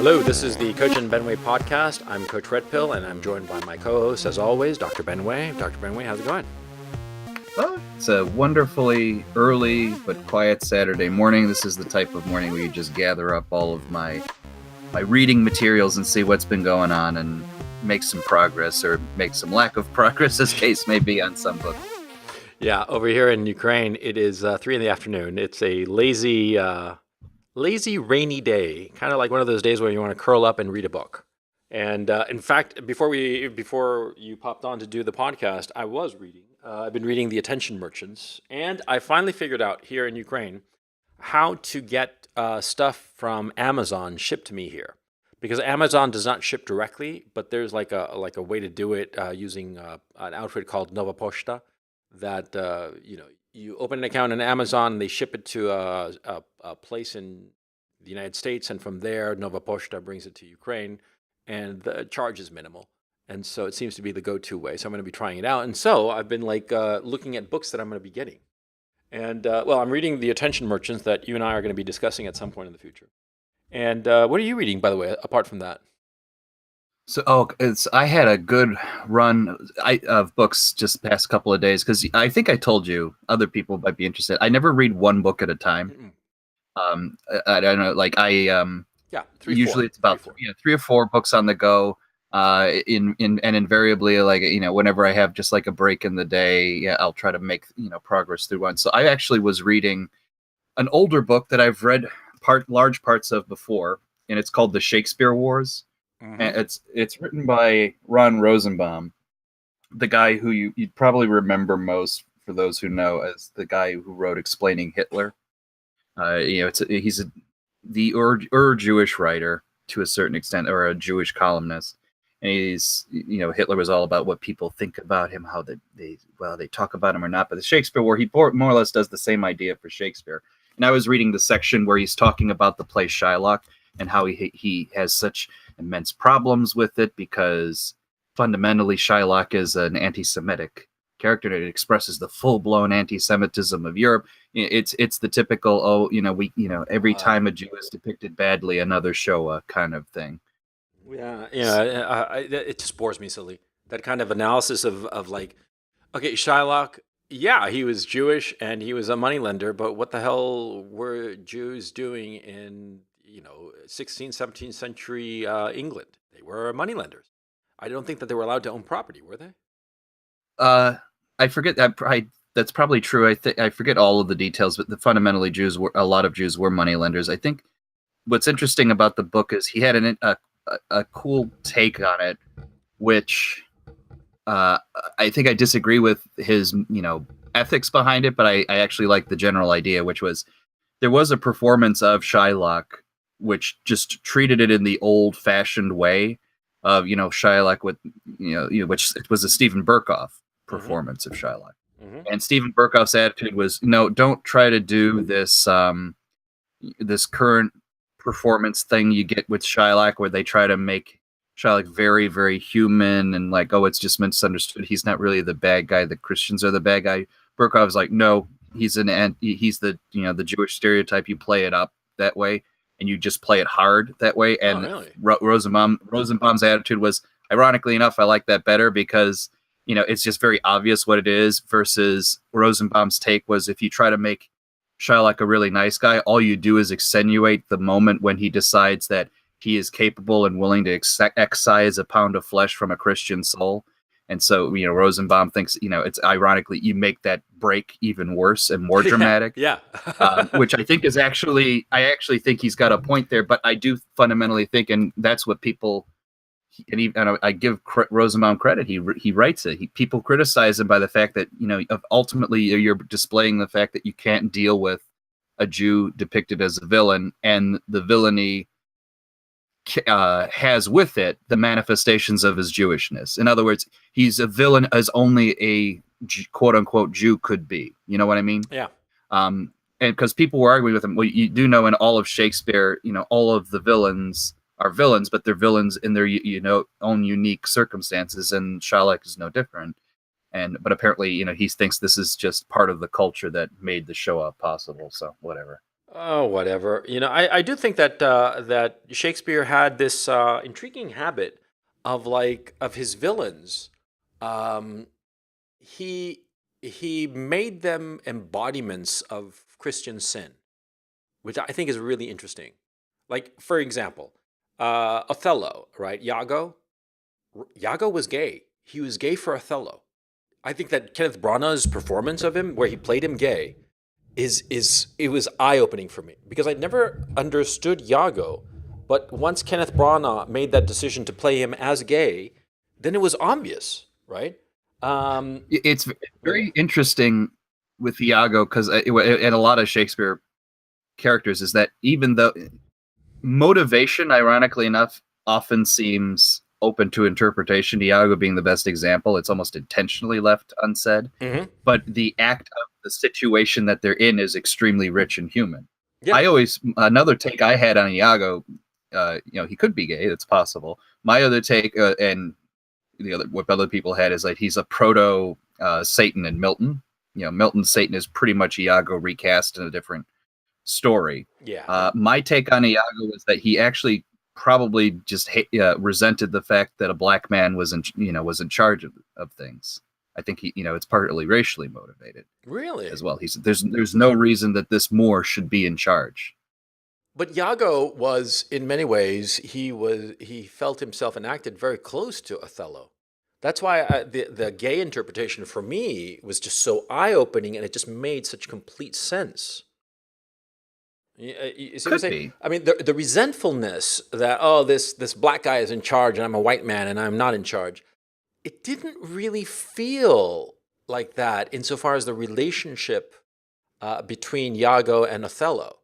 Hello, this is the Coach and Benway podcast. I'm Coach Redpill, and I'm joined by my co-host, as always, Dr. Benway. Dr. Benway, how's it going? Well, it's a wonderfully early but quiet Saturday morning. This is the type of morning where you just gather up all of my reading materials and see what's been going on and make some progress or make some lack of progress, as case may be, on some book. Yeah, over here in Ukraine, it is 3 in the afternoon. It's a lazy, rainy day, kind of like one of those days where you want to curl up and read a book. And in fact, before you popped on to do the podcast, I was reading. I've been reading The Attention Merchants, and I finally figured out here in Ukraine how to get stuff from Amazon shipped to me here, because Amazon does not ship directly, but there's like a way to do it using an outfit called Nova Poshta. That you open an account on Amazon, they ship it to a place in the United States, and from there, Nova Poshta brings it to Ukraine, and the charge is minimal. And so it seems to be the go-to way. So I'm going to be trying it out. And so I've been looking at books that I'm going to be getting. And I'm reading The Attention Merchants that you and I are going to be discussing at some point in the future. And what are you reading, by the way, apart from that? So, I had a good run of books just the past couple of days, because I think I told you other people might be interested. I never read one book at a time. I don't know, usually it's about three or four books on the go. And invariably, whenever I have just like a break in the day, I'll try to make progress through one. So I actually was reading an older book that I've read large parts of before, and it's called The Shakespeare Wars. And it's written by Ron Rosenbaum, the guy who you'd probably remember most, for those who know, as the guy who wrote Explaining Hitler. He's the Jewish writer to a certain extent, or a Jewish columnist. And he's, Hitler was all about what people think about him, how they talk about him or not. But the Shakespeare War, he more or less does the same idea for Shakespeare. And I was reading the section where he's talking about the play Shylock and how he has such immense problems with it, because fundamentally Shylock is an anti-Semitic character, and it expresses the full-blown anti-Semitism of Europe. It's the typical every time a Jew is depicted badly, another Shoah kind of thing. Yeah, it just bores me silly, that kind of analysis of like, okay, Shylock, yeah, he was Jewish and he was a moneylender, but what the hell were Jews doing in 16th, 17th century England? They were moneylenders. I don't think that they were allowed to own property, were they? I forget that. That's probably true. I forget all of the details, but fundamentally, a lot of Jews were moneylenders. I think what's interesting about the book is he had a cool take on it, which I think I disagree with his ethics behind it, but I actually like the general idea, which was there was a performance of Shylock which just treated it in the old-fashioned way of Shylock with which it was a Stephen Berkoff performance of Shylock. And Stephen Berkoff's attitude was, no, don't try to do this this current performance thing you get with Shylock, where they try to make Shylock very, very human and it's just misunderstood. He's not really the bad guy. The Christians are the bad guy. Berkoff's like, no, he's the the Jewish stereotype. You play it up that way, and you just play it hard that way. And really? Rosenbaum's attitude was, ironically enough, I like that better, because it's just very obvious what it is, versus Rosenbaum's take was, if you try to make Shylock a really nice guy, all you do is accentuate the moment when he decides that he is capable and willing to excise a pound of flesh from a Christian soul. And so, Rosenbaum thinks, it's ironically, you make that break even worse and more dramatic. Yeah. Which I think I actually think he's got a point there, but I do fundamentally think, and that's what people, and I give Rosenbaum credit, he writes it. People criticize him by the fact that, ultimately you're displaying the fact that you can't deal with a Jew depicted as a villain, and the villainy has with it the manifestations of his Jewishness. In other words, he's a villain as only a quote unquote Jew could be. You know what I mean? Yeah. And because people were arguing with him, well, you do know in all of Shakespeare, all of the villains are villains, but they're villains in their own unique circumstances, and Shylock is no different. But apparently, he thinks this is just part of the culture that made the show up possible. So whatever. Oh, whatever. I do think that that Shakespeare had this intriguing habit of of his villains. Um, he he made them embodiments of Christian sin, which I think is really interesting. Like, for example, Othello, right? Iago was gay. He was gay for Othello. I think that Kenneth Branagh's performance of him, where he played him gay, is it was eye opening for me because I'd never understood Iago, but once Kenneth Branagh made that decision to play him as gay, then it was obvious, right? Um, It's yeah. very interesting with Iago because and a lot of Shakespeare characters is that even though motivation, ironically enough, often seems open to interpretation, Iago being the best example, it's almost intentionally left unsaid. Hmm. But the act of the situation that they're in is extremely rich and human. Yeah. I always another take I had on Iago, he could be gay. That's possible. My other take, and the other what other people had is like he's a proto Satan in Milton. Milton's Satan is pretty much Iago recast in a different story. Yeah. My take on Iago was that he actually probably just resented the fact that a black man was in charge of things. I think it's partly racially motivated as Really? well. He's there's no reason that this Moor should be in charge. But Iago was, in many ways, he felt himself and acted very close to Othello. That's why the gay interpretation for me was just so eye opening, and it just made such complete sense. You see what I'm Could saying? be. I mean, the resentfulness that, oh, this black guy is in charge and I'm a white man and I'm not in charge. It didn't really feel like that insofar as the relationship between Iago and Othello.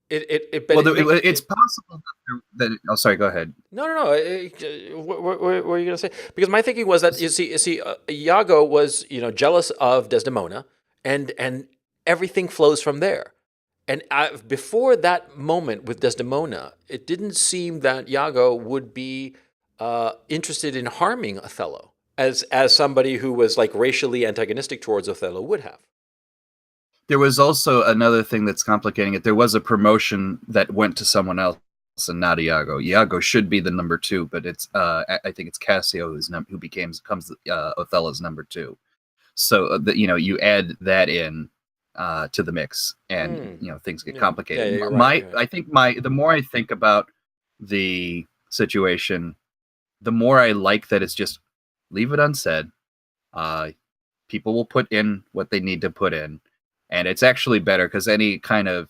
But Well, it make it's possible oh, sorry. Go ahead. no, no, no. What are you going to say? Because my thinking was that Iago was jealous of Desdemona, and everything flows from there. And before that moment with Desdemona, it didn't seem that Iago would be interested in harming Othello, as somebody who was like racially antagonistic towards Othello would have. There was also another thing that's complicating it. There was a promotion that went to someone else and not Iago. Iago should be the number two, but it's I think it's Cassio who becomes Othello's number two. So you add that in to the mix, and Hmm. things get Yeah. Yeah. complicated. Yeah. You're right. My You're right. I think the more I think about the situation, the more I like that it's just leave it unsaid. Uh, People will put in what they need to put in, and it's actually better because any kind of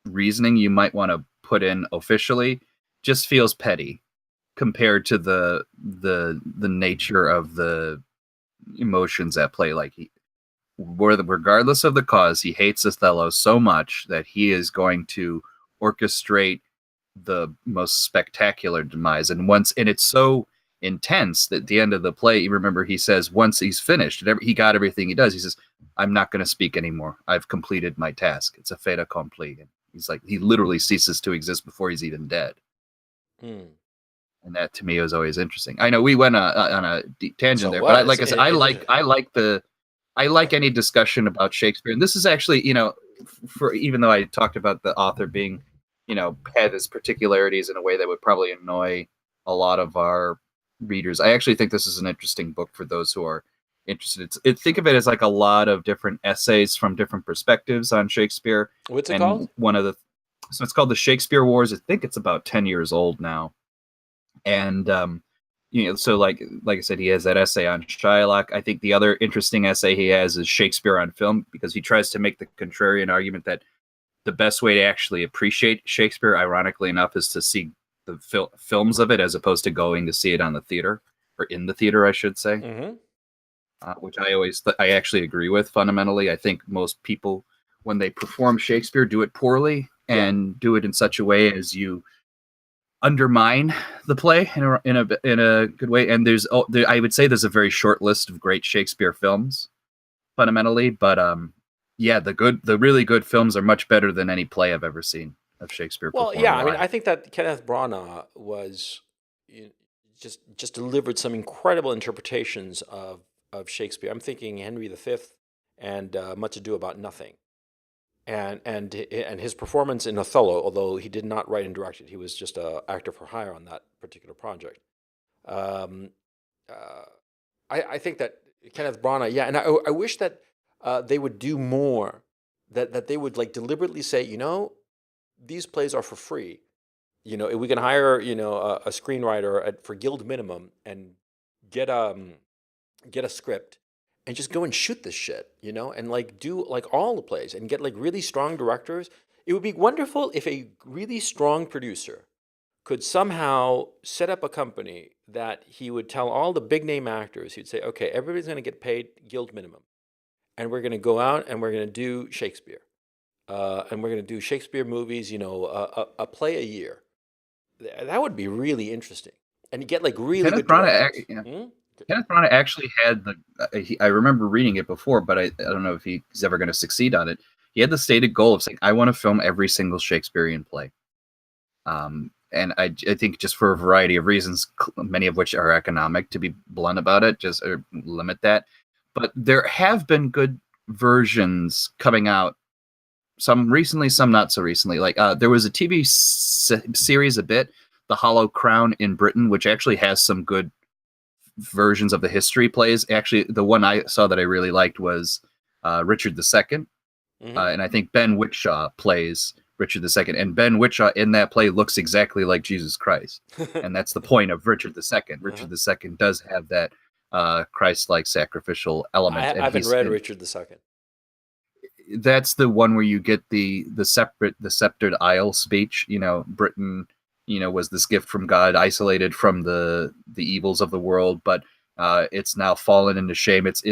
reasoning you might want to put in officially just feels petty compared to the nature of the emotions at play. Like regardless of the cause, he hates Othello so much that he is going to orchestrate the most spectacular demise. And it's so intense that at the end of the play, you remember he says once he's finished, he got everything he does. He says, "I'm not going to speak anymore. I've completed my task. It's a fait accompli." And he's like, he literally ceases to exist before he's even dead. Hmm. And that to me was always interesting. I know we went on a deep tangent So there, but what? like I said, I like any discussion about Shakespeare. And this is actually, for even though I talked about the author being, had his particularities in a way that would probably annoy a lot of our readers, I actually think this is an interesting book for those who are interested. Think of it as like a lot of different essays from different perspectives on Shakespeare. What's it And called? so it's called the Shakespeare Wars. I think it's about 10 years old now. And so like I said, he has that essay on Shylock. I think the other interesting essay he has is Shakespeare on film, because he tries to make the contrarian argument that the best way to actually appreciate Shakespeare, ironically enough, is to see the films of it as opposed to going to see it on the theater, or in the theater, I should say. Mm-hmm. Which I actually agree with fundamentally. I think most people, when they perform Shakespeare, do it poorly Yeah. and do it in such a way as you undermine the play in a good way. And I would say there's a very short list of great Shakespeare films fundamentally, but yeah, the really good films are much better than any play I've ever seen of Shakespeare Well, performed yeah. I mean, live. I think that Kenneth Branagh was you know, just delivered some incredible interpretations of Shakespeare. I'm thinking Henry V and Much Ado About Nothing. and his performance in Othello, although he did not write and direct it, he was just a actor for hire on that particular project. Um, uh, I think that Kenneth Branagh, yeah, and I wish that they would do more. That they would like deliberately say, these plays are for free. We can hire a screenwriter for guild minimum and get get a script and just go and shoot this shit, and like do like all the plays and get like really strong directors. It would be wonderful if a really strong producer could somehow set up a company that he would tell all the big name actors, he'd say, okay, everybody's going to get paid guild minimum. And we're going to go out and we're going to do Shakespeare. And we're going to do Shakespeare movies, a play a year. That would be really interesting. And you get like really Kenneth good Branagh, directors. Hmm? Kenneth Branagh actually had I remember reading it before, but I don't know if he's ever going to succeed on it. He had the stated goal of saying, I want to film every single Shakespearean play. And I think just for a variety of reasons, many of which are economic, to be blunt about it, just limit that. But there have been good versions coming out, some recently, some not so recently. Like there was a TV series The Hollow Crown in Britain, which actually has some good versions of the history plays. Actually, the one I saw that I really liked was Richard II. And I think Ben Whishaw plays Richard II. And Ben Whishaw in that play looks exactly like Jesus Christ. And that's the point of Richard II. Richard II does have that Christ-like sacrificial element. I haven't read Richard II. That's the one where you get the sceptered isle speech. Britain, was this gift from God, isolated from the evils of the world, but it's now fallen into shame. It's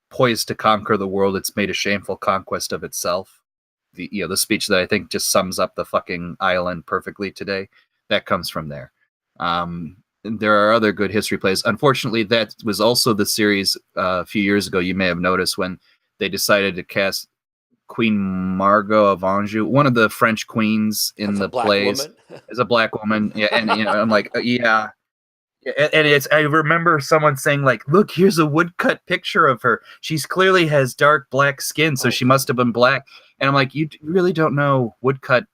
poised to conquer the world. It's made a shameful conquest of itself. The speech that I think just sums up the fucking island perfectly today. That comes from there. There are other good history plays. Unfortunately, that was also the series a few years ago. You may have noticed when they decided to cast Queen Margot of Anjou, one of the French queens in the plays, as a black woman. Yeah, and I'm like, yeah. And I remember someone saying, like, look, here's a woodcut picture of her. She's clearly has dark black skin, so she must have been black. And I'm like, you really don't know woodcut,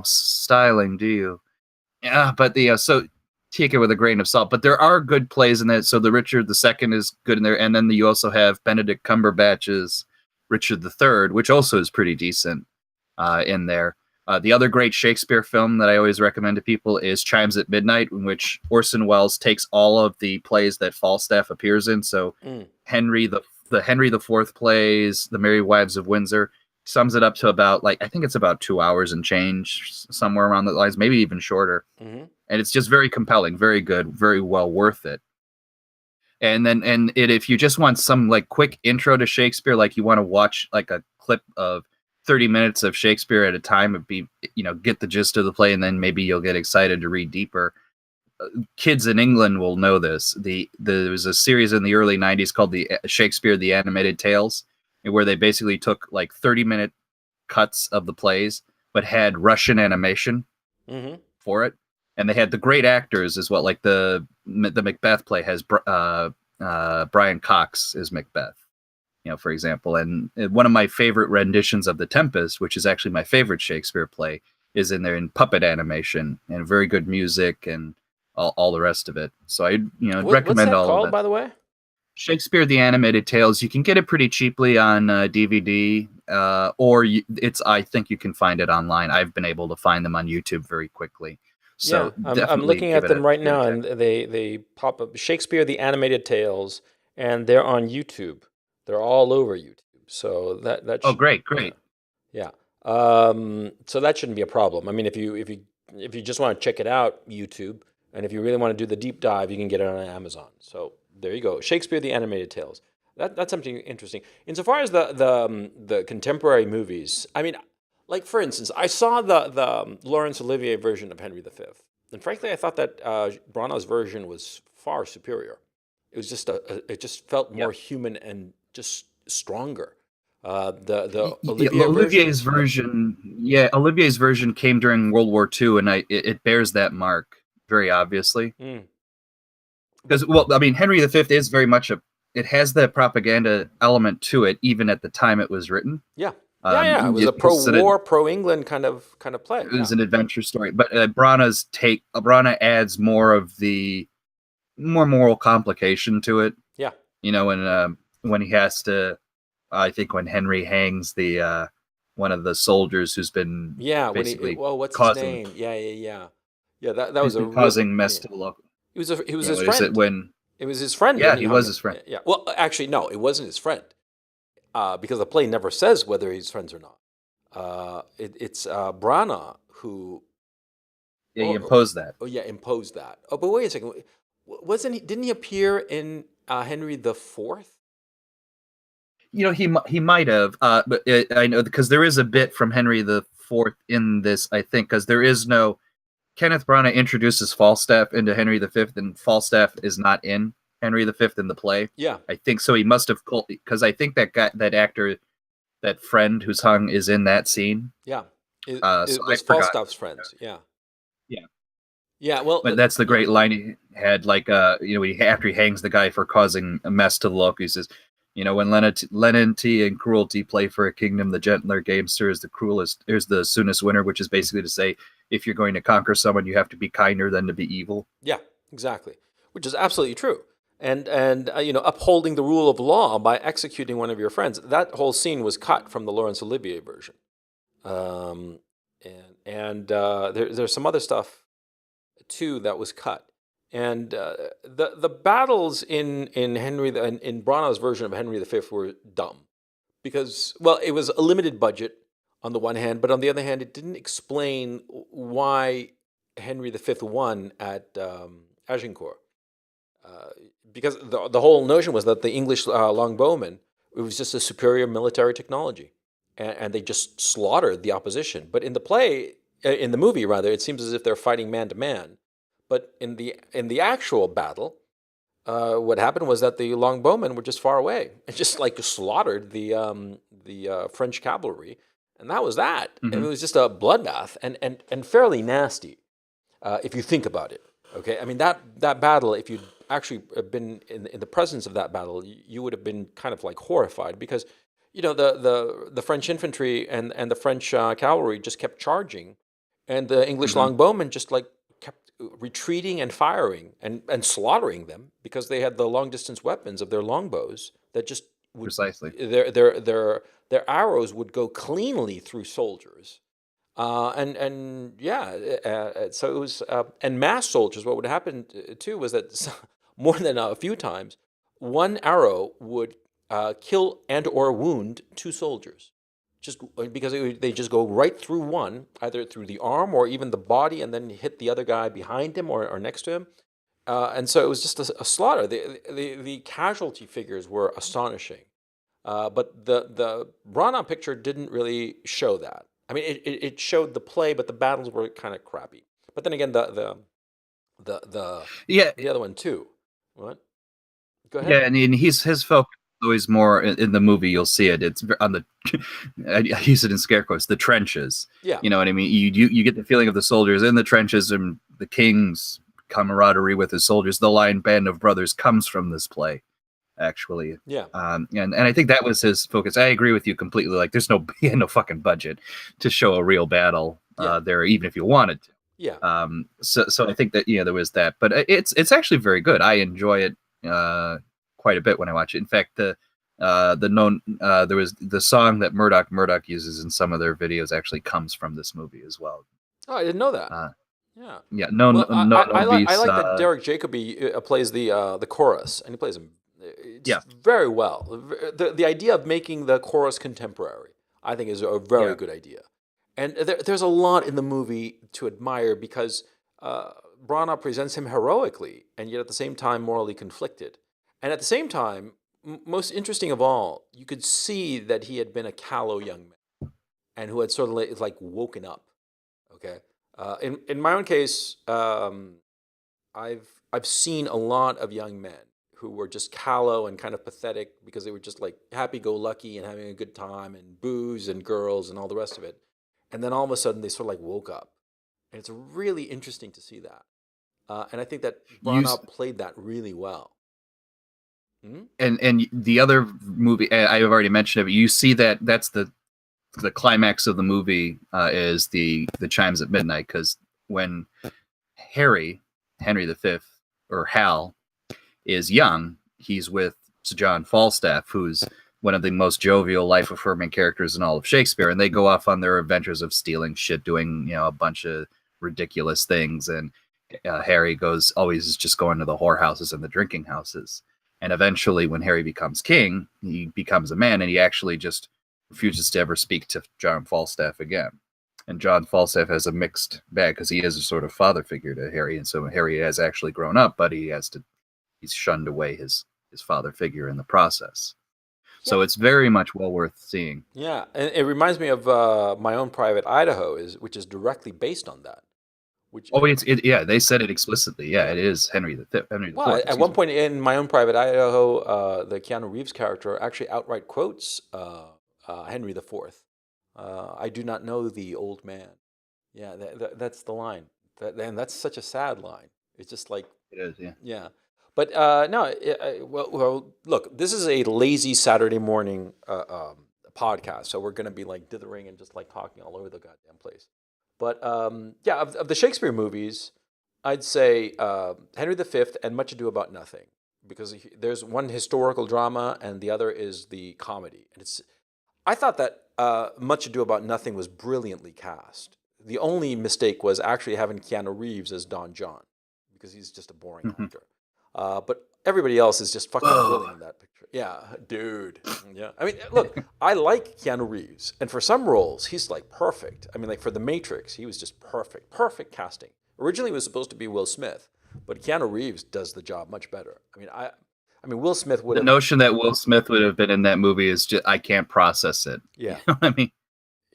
styling, do you? Yeah, but so take it with a grain of salt. But there are good plays in that. So the Richard II is good in there, and then you also have Benedict Cumberbatch's Richard III, which also is pretty decent in there. The other great Shakespeare film that I always recommend to people is Chimes at Midnight, in which Orson Welles takes all of the plays that Falstaff appears in. So Henry the Henry IV plays, The Merry Wives of Windsor, sums it up to about, like, I think it's about 2 hours and change, somewhere around the lines, maybe even shorter. And it's just very compelling, very good, very well worth it. And if you just want some like quick intro to Shakespeare, like you want to watch like a clip of 30 minutes of Shakespeare at a time, it'd be, get the gist of the play, and then maybe you'll get excited to read deeper. Kids in England will know this. There was a series in the early 90s called the Shakespeare, the Animated Tales, where they basically took like 30-minute cuts of the plays, but had Russian animation for it. And they had the great actors as well. Like the Macbeth play has Brian Cox as Macbeth, for example. And one of my favorite renditions of The Tempest, which is actually my favorite Shakespeare play, is in there in puppet animation and very good music and all the rest of it. So I recommend all called, of that. By the way? Shakespeare, the Animated Tales. You can get it pretty cheaply on DVD, or I think you can find it online. I've been able to find them on YouTube very quickly. So yeah, I'm looking at them right now, and they pop up Shakespeare, the Animated Tales, and they're on YouTube. They're all over YouTube. So that great. Yeah. So that shouldn't be a problem. I mean, if you just want to check it out, YouTube, and if you really want to do the deep dive, you can get it on Amazon. So there you go. Shakespeare, the Animated Tales. That's something interesting. Insofar as the contemporary movies, I mean, like, for instance, I saw the Laurence Olivier version of Henry V, and frankly, I thought that Branagh's version was far superior. It was just it just felt more human and just stronger. Olivier's version came during World War II, and it bears that mark very obviously. Because, well, I mean, Henry V is very much it has the propaganda element to it, even at the time it was written. Yeah. Yeah, yeah. It was a pro-war, pro-England kind of play. It Yeah, was an adventure story, but Brana adds more of the more moral complication to it. yeah, You know, when he has to, I think when Henry hangs the one of the soldiers who's been yeah. basically Well, what's his causing name? Yeah, yeah, yeah, yeah. That who's was a been real. causing mess Yeah. to the local. He was You know, his is it friend. when? It was his friend Yeah, when he he hung was him. his friend. Yeah. Well, actually, no, it wasn't his friend, because the play never says whether he's friends or not. It's Brana who, Yeah, he oh, imposed that. oh yeah, imposed that. Oh, but wait a second, wasn't he? Didn't he appear in Henry the Fourth? You know, he might have, but I know because there is a bit from Henry the Fourth in this. I think because there is no Kenneth Branagh introduces Falstaff into Henry the Fifth, and Falstaff is not in Henry the Fifth in the play. Yeah, I think so. He must have because I think that guy, that actor, that friend who's hung is in that scene. yeah. So It I was forgot. Falstaff's friends. Yeah, Yeah, yeah. Well, but that's the yeah, great line he had. Like, you know, after he hangs the guy for causing a mess to the local, he says, you know, when lenity and cruelty play for a kingdom, the gentler gamester is the cruelest, is the soonest winner, which is basically to say, if you're going to conquer someone, you have to be kinder than to be evil. yeah, exactly. Which is absolutely true. And upholding the rule of law by executing one of your friends. That whole scene was cut from the Laurence Olivier version. Um, and there's some other stuff too that was cut. And the battles in in Branagh's version of Henry V were dumb because, well, it was a limited budget on the one hand, but on the other hand, it didn't explain why Henry V won at Agincourt. Uh, because the whole notion was that the English longbowmen, it was just a superior military technology, and they just slaughtered the opposition. But in the play, in the movie rather, it seems as if they're fighting man to man. But in the actual battle, what happened was that the longbowmen were just far away and just like slaughtered the French cavalry, and that was that. And Mm-hmm. it was just a bloodbath and fairly nasty, if you think about it. Okay, I mean that battle. If you'd actually been in the presence of that battle, you would have been kind of like horrified because the French infantry and the French cavalry just kept charging, and the English Mm-hmm. longbowmen just like kept retreating and firing and slaughtering them because they had the long distance weapons of their longbows that just would Precisely. their arrows would go cleanly through soldiers. And yeah, so it was, and mass soldiers. What would happen too was that more than a few times, one arrow would kill and or wound two soldiers, just because they just go right through one, either through the arm or even the body, and then hit the other guy behind him or next to him. And so it was just a slaughter. The casualty figures were astonishing. But the Rana picture didn't really show that. I mean, it showed the play, but the battles were kind of crappy. But then again, the the Yeah, the other one too. What? Go ahead. yeah, and his focus is always more in the movie. You'll see it. It's on the I use it in scare quotes. The trenches. Yeah, You know what I mean? You get the feeling of the soldiers in the trenches and the king's camaraderie with his soldiers. The Lion Band of Brothers comes from this play, actually. yeah, And I think that was his focus. I agree with you completely. Like, there's no he had no fucking budget to show a real battle yeah, there, even if you wanted to. yeah, So I think that there was that, but it's actually very good. I enjoy it quite a bit when I watch it. In fact, there was the song that Murdoch uses in some of their videos actually comes from this movie as well. Oh, I didn't know that. Uh, Yeah. yeah, no, Well, no, no, no I beast. like that Derek Jacobi plays the chorus, and he plays them Yeah, just very well. The idea of making the chorus contemporary, I think, is a very yeah, good idea. And there's a lot in the movie to admire because Branagh presents him heroically and yet at the same time morally conflicted. And at the same time, most interesting of all, you could see that he had been a callow young man and who had sort of like woken up. Okay. In my own case, I've seen a lot of young men who were just callow and kind of pathetic because they were just like happy-go-lucky and having a good time and booze and girls and all the rest of it. And then all of a sudden they sort of like woke up, and it's really interesting to see that. And I think that you Branagh played that really well. Hmm? and the other movie I've already mentioned it. You see that's the the climax of the movie is the chimes at midnight, because when Harry, Henry V, or Hal, is young, he's with John Falstaff, who's one of the most jovial, life affirming characters in all of Shakespeare. And they go off on their adventures of stealing shit, doing, a bunch of ridiculous things. And Harry goes, always just going to the whorehouses and the drinking houses. And eventually, when Harry becomes king, he becomes a man, and he actually just refuses to ever speak to John Falstaff again. And John Falstaff has a mixed bag because he is a sort of father figure to Harry, and so Harry has actually grown up, but he's shunned away his father figure in the process. Yeah, So it's very much well worth seeing. yeah, and it reminds me of My Own Private Idaho, which is directly based on that. Which, Oh, yeah, they said it explicitly. Yeah, yeah. it is Henry the Well, Fourth. at Excuse one me. point in My Own Private Idaho, the Keanu Reeves character actually outright quotes Henry the Fourth. I do not know the old man. Yeah, that's the line. And that's such a sad line. It's just like, It is. Yeah. yeah. But no, well, look, this is a lazy Saturday morning podcast, so we're going to be like dithering and just like talking all over the goddamn place. But yeah, of the Shakespeare movies, I'd say Henry V and Much Ado About Nothing, because there's one historical drama and the other is the comedy. And I thought that Much Ado About Nothing was brilliantly cast. The only mistake was actually having Keanu Reeves as Don John, because he's just a boring Mm-hmm. actor. But everybody else is just fucking Whoa. brilliant in that picture. Yeah, dude. Yeah. I mean, look, I like Keanu Reeves, and for some roles, he's like perfect. I mean, like for The Matrix, he was just perfect. Perfect casting. Originally, it was supposed to be Will Smith, but Keanu Reeves does the job much better. I mean, Will Smith would The have. notion that Will Smith would have been in that movie is just, I can't process it. You Yeah. know what I mean?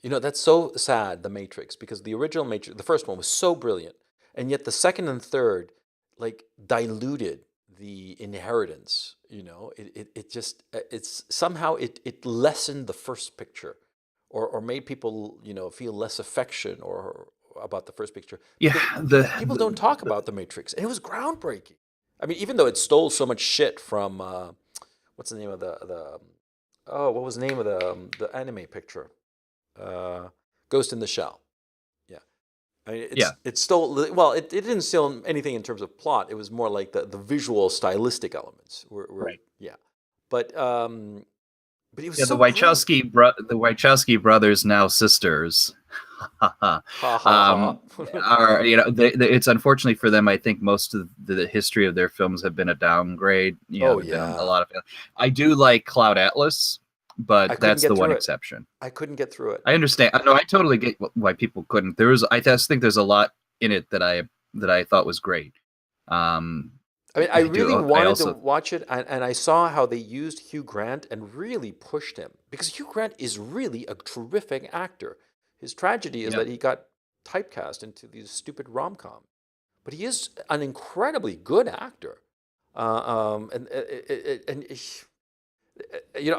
That's so sad, The Matrix, because the original Matrix, the first one was so brilliant, and yet the second and third, like, diluted the inheritance. It just, it's somehow it lessened the first picture, or made people, feel less affection or about the first picture, Yeah. because people don't talk about The Matrix, and it was groundbreaking. I mean, even though it stole so much shit from, what's the name of the oh, what was the name of the anime picture? uh, Ghost in the Shell. Yeah, I mean, Yeah. it's still, well, it didn't steal anything in terms of plot. It was more like the visual stylistic elements were Right. yeah, but um, but it was Yeah. so great. The Wachowski brothers, now sisters, Ha ha um, ha. are it's unfortunately for them. I think most of the history of their films have been a downgrade. Oh There've been a yeah, lot of. I do like Cloud Atlas, I but couldn't that's the get one through it. exception. I couldn't get through it. I understand. No, I totally get why people couldn't. I just think there's a lot in it that I thought was great. Um, I mean, I I really do. I wanted to also. watch it, and I saw how they used Hugh Grant and really pushed him, because Hugh Grant is really a terrific actor. His tragedy is Yeah. that he got typecast into these stupid rom-com, but he is an incredibly good actor. And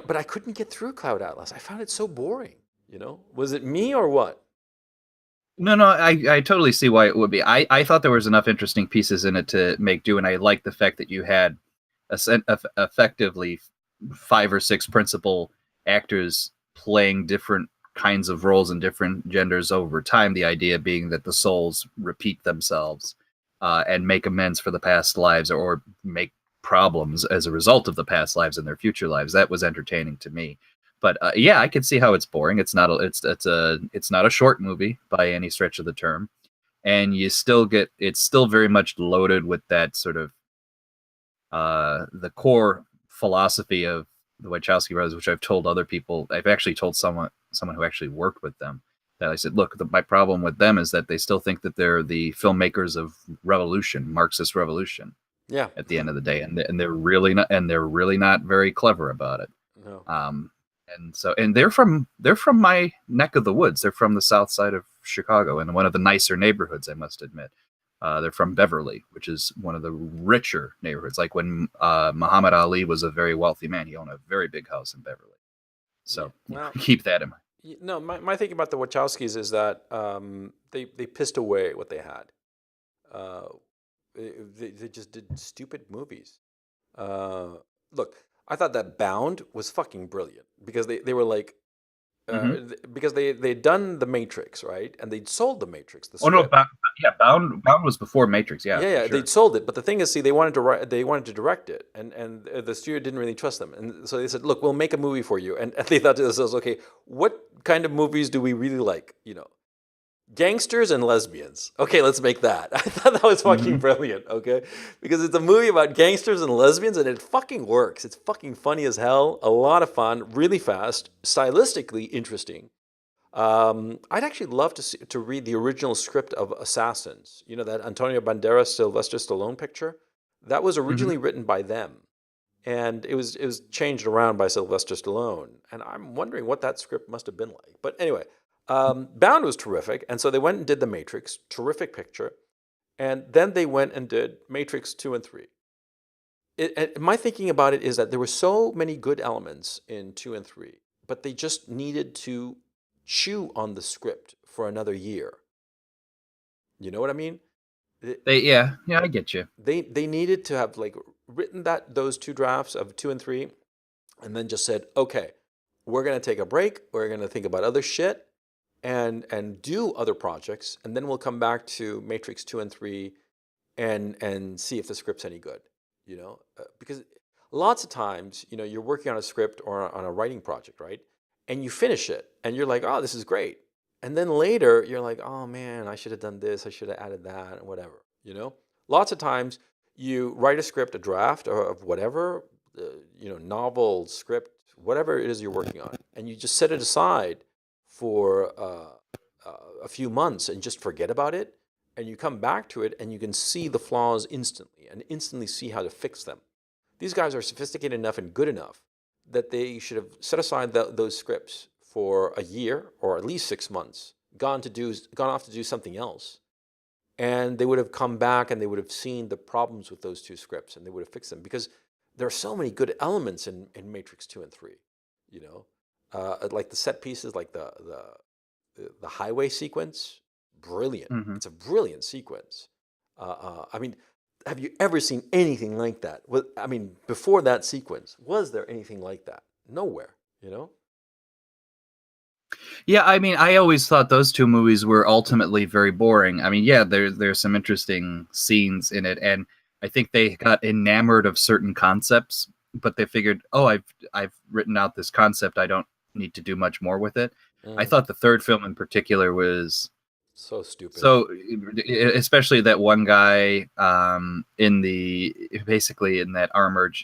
but I couldn't get through Cloud Atlas. I found it so boring. Was it me or what? No, no, I totally see why it would be. I thought there was enough interesting pieces in it to make do, and I like the fact that you had effectively five or six principal actors playing different kinds of roles and different genders over time. The idea being that the souls repeat themselves and make amends for the past lives, or make problems as a result of the past lives in their future lives. That was entertaining to me. But yeah, I can see how it's boring. It's not a short movie by any stretch of the term, and it's still very much loaded with that sort of the core philosophy of the Wachowski brothers, which I've told other people. I've actually told someone who actually worked with them, that I said, look, my problem with them is that they still think that they're the filmmakers of revolution, Marxist revolution, Yeah. at the end of the day, and they're really not very clever about it. No. Um, and they're from my neck of the woods. They're from the south side of Chicago, in one of the nicer neighborhoods, I must admit. They're from Beverly, which is one of the richer neighborhoods. Like when Muhammad Ali was a very wealthy man, he owned a very big house in Beverly. Yeah. So Well, keep that in mind. no. My thinking about the Wachowskis is that they pissed away what they had. Uh, they just did stupid movies. Uh, Look, I thought that Bound was fucking brilliant, because they were like, Hmm. because they'd done The Matrix, right? And they'd sold The Matrix, the Oh no, script. Yeah, Bound was before Matrix. Yeah, Yeah, for yeah, they'd sure. sold it, but the thing is, see, they wanted to direct it, and the studio didn't really trust them, and so they said, "Look, we'll make a movie for you." And they thought to themselves, "Okay, what kind of movies do we really like? Gangsters and lesbians. Okay, let's make that." I thought that was fucking Hmm. brilliant. Okay, because it's a movie about gangsters and lesbians, and it fucking works. It's fucking funny as hell, a lot of fun, really fast, stylistically interesting. I'd actually love to read the original script of Assassins. You know that Antonio Banderas, Sylvester Stallone picture. That was Hmm. originally written by them, and it was changed around by Sylvester Stallone. And I'm wondering what that script must have been like. But anyway, Bound was terrific, and so they went and did The Matrix, terrific picture, and then they went and did Matrix 2 and 3. My thinking about it is that there were so many good elements in 2 and 3, but they just needed to chew on the script for another year. You know what I mean? They Yeah, I get you. they needed to have like written those two drafts of 2 and 3, and then just said, okay, we're gonna take a break. We're gonna think about other shit and do other projects, and then we'll come back to Matrix 2 and 3 and see if the script's any good. Because lots of times, you're working on a script or on a writing project, right? And you finish it, and you're like, oh, this is great. And then later, you're like, oh man, I should have done this, I should have added that, and whatever. Lots of times you write a script, a draft, or of whatever, novel, script, whatever it is you're working on, and you just set it aside for a few months and just forget about it, and you come back to it and you can see the flaws instantly and instantly see how to fix them. These guys are sophisticated enough and good enough that they should have set aside those scripts for a year or at least 6 months, gone off to do something else, and they would have come back and they would have seen the problems with those two scripts and they would have fixed them, because there are so many good elements in Matrix 2 and 3. You know, like the set pieces, like the highway sequence, brilliant. Hmm. It's a brilliant sequence. I mean, have you ever seen anything like that? I mean, before that sequence, was there anything like that? Nowhere. You know? Yeah, I mean, I always thought those two movies were ultimately very boring. I mean, yeah, there's some interesting scenes in it, and I think they got enamored of certain concepts, but they figured, oh, I've written out this concept. I don't need to do much more with it. I Mm, thought the third film in particular was so stupid. so, especially that one guy in the basically in that armored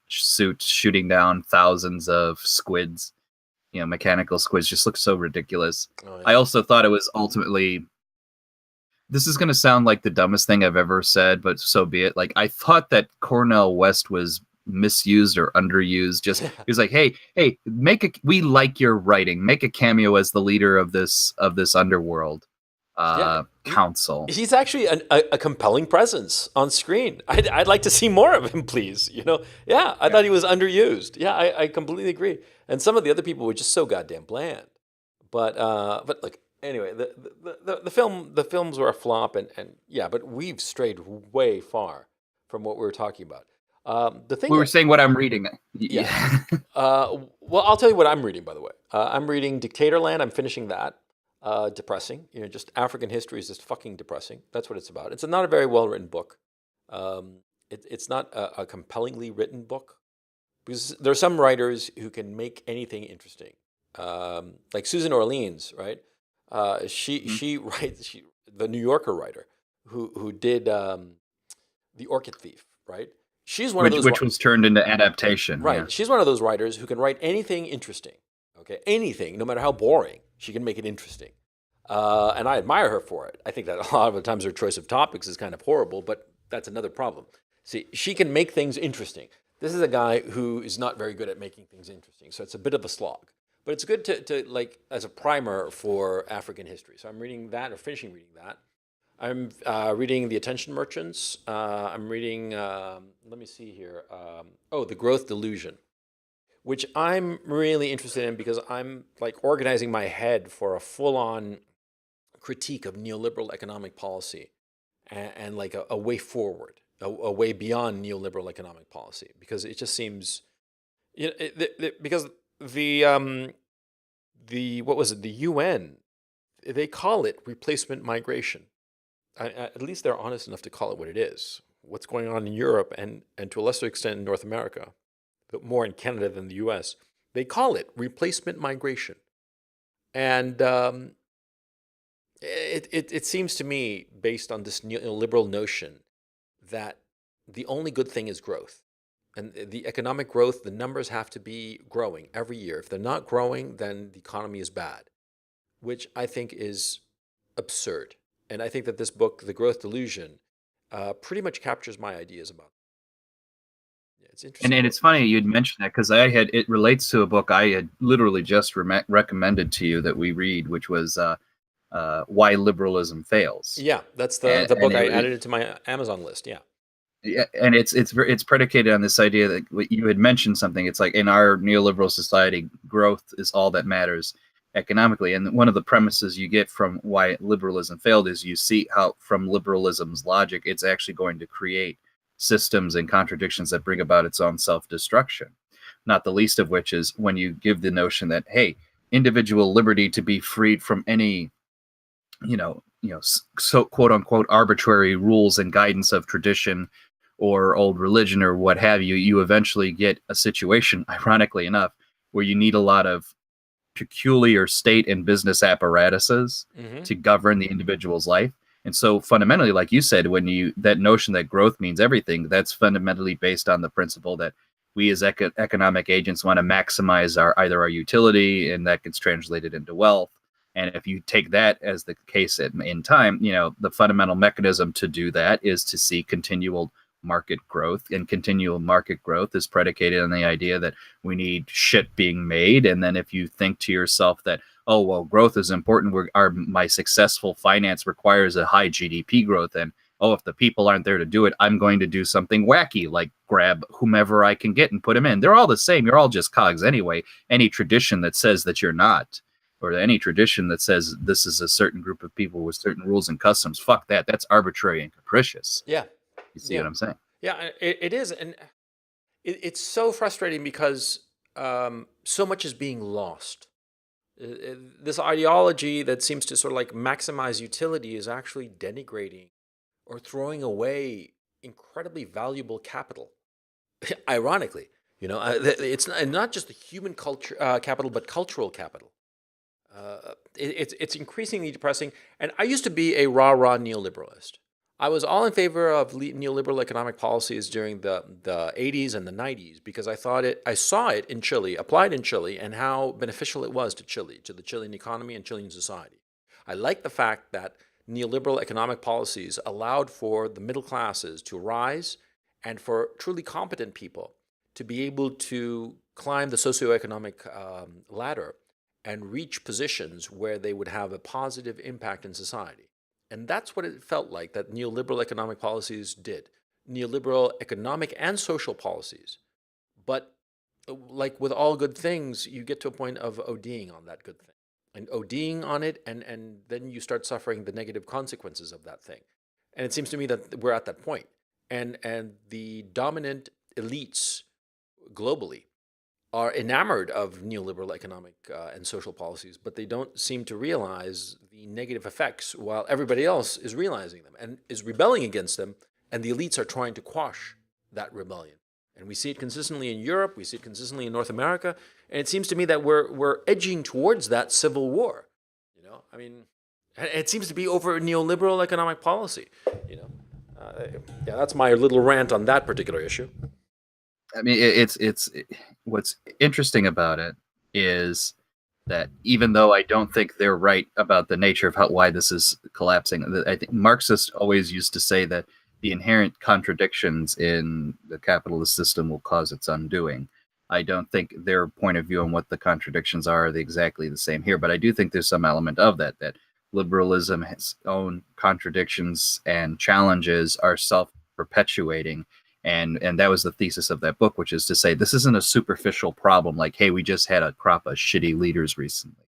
suit shooting down thousands of squids, mechanical squids, just looks so ridiculous. Oh I yeah. also thought it was ultimately, this is going to sound like the dumbest thing I've ever said, but so be it. Like, I thought that Cornell West was misused or underused. Just, he was like, hey, we like your writing. Make a cameo as the leader of this underworld Yeah. council. He's actually a compelling presence on screen. I'd like to see more of him, please. Yeah, I Yeah. thought he was underused. Yeah, I completely agree. And some of the other people were just so goddamn bland. But look, anyway, the films were a flop, and yeah, but we've strayed way far from what we were talking about. The thing We were that saying what I'm reading. Yeah. Yeah. Well, I'll tell you what I'm reading, by the way. I'm reading Dictatorland. I'm finishing that. Depressing. Just African history is just fucking depressing. That's what it's about. It's not a very well written book. It's not a compellingly written book, because there are some writers who can make anything interesting. Like Susan Orleans, right? She writes the New Yorker writer who did The Orchid Thief, right? She's one of those. Which was turned into adaptation. Yeah. Right. She's one of those writers who can write anything interesting. Okay. Anything, no matter how boring, she can make it interesting. And I admire her for it. I think that a lot of the times her choice of topics is kind of horrible, but that's another problem. See, she can make things interesting. This is a guy who is not very good at making things interesting. So it's a bit of a slog. But it's good to like, as a primer for African history. So I'm reading that, or finishing reading that. I'm reading The Attention Merchants. I'm reading, let me see here. The Growth Delusion, which I'm really interested in because I'm like organizing my head for a full on critique of neoliberal economic policy, and like a way forward, a way beyond neoliberal economic policy, because it just seems, because the the what was it? The UN, they call it replacement migration. At least they're honest enough to call it what it is. What's going on in Europe and to a lesser extent in North America, but more in Canada than the US, they call it replacement migration. And it seems to me, based on this neoliberal notion, that the only good thing is growth. And the economic growth, the numbers have to be growing every year. If they're not growing, then the economy is bad, which I think is absurd. And I think that this book, The Growth Delusion, pretty much captures my ideas about it. Yeah, it's interesting. And it's funny you'd mention that because it relates to a book I had literally just recommended to you that we read, which was Why Liberalism Fails. Yeah, that's And, the book. and I it, added it to my Amazon list. Yeah. yeah, and it's predicated on this idea that you had mentioned something. It's like in our neoliberal society, growth is all that matters economically. And one of the premises you get from Why Liberalism Failed is you see how from liberalism's logic, it's actually going to create systems and contradictions that bring about its own self-destruction. Not the least of which is when you give the notion that, hey, individual liberty to be freed from any so quote unquote arbitrary rules and guidance of tradition or old religion or what have you, you eventually get a situation, ironically enough, where you need a lot of peculiar state and business apparatuses Mm-hmm. to govern the individual's life. And so fundamentally, like you said, that notion that growth means everything, that's fundamentally based on the principle that we as economic agents want to maximize either our utility, and that gets translated into wealth. And if you take that as the case in time, the fundamental mechanism to do that is to see continual market growth, and continual market growth is predicated on the idea that we need shit being made. And then if you think to yourself that, oh, well, growth is important, my successful finance requires a high GDP growth, and oh, if the people aren't there to do it, I'm going to do something wacky, like grab whomever I can get and put them in. They're all the same. You're all just cogs anyway. Any tradition that says that you're not, or any tradition that says this is a certain group of people with certain rules and customs, fuck that. That's arbitrary and capricious. Yeah. You see Yeah. what I'm saying? Yeah, it is. And it's so frustrating because so much is being lost. This ideology that seems to sort of like maximize utility is actually denigrating or throwing away incredibly valuable capital. Ironically, it's not just the human culture capital, but cultural capital. It's increasingly depressing. And I used to be a rah-rah neoliberalist. I was all in favor of neoliberal economic policies during the 80s and the 90s because I saw it in Chile, applied in Chile, and how beneficial it was to Chile, to the Chilean economy and Chilean society. I like the fact that neoliberal economic policies allowed for the middle classes to rise and for truly competent people to be able to climb the socioeconomic ladder and reach positions where they would have a positive impact in society. And that's what it felt like that neoliberal economic policies did. Neoliberal economic and social policies. But like with all good things, you get to a point of ODing on that good thing. And ODing on it, and then you start suffering the negative consequences of that thing. And it seems to me that we're at that point. And the dominant elites globally are enamored of neoliberal economic and social policies, but they don't seem to realize the negative effects while everybody else is realizing them and is rebelling against them, and the elites are trying to quash that rebellion. And we see it consistently in Europe, we see it consistently in North America, and it seems to me that we're edging towards that civil war. I mean, it seems to be over neoliberal economic policy. Yeah, that's my little rant on that particular issue. I mean, it's what's interesting about it is that even though I don't think they're right about the nature of why this is collapsing, I think Marxists always used to say that the inherent contradictions in the capitalist system will cause its undoing. I don't think their point of view on what the contradictions are exactly the same here, but I do think there's some element of that liberalism has own contradictions and challenges are self-perpetuating. And that was the thesis of that book, which is to say this isn't a superficial problem like, hey, we just had a crop of shitty leaders recently.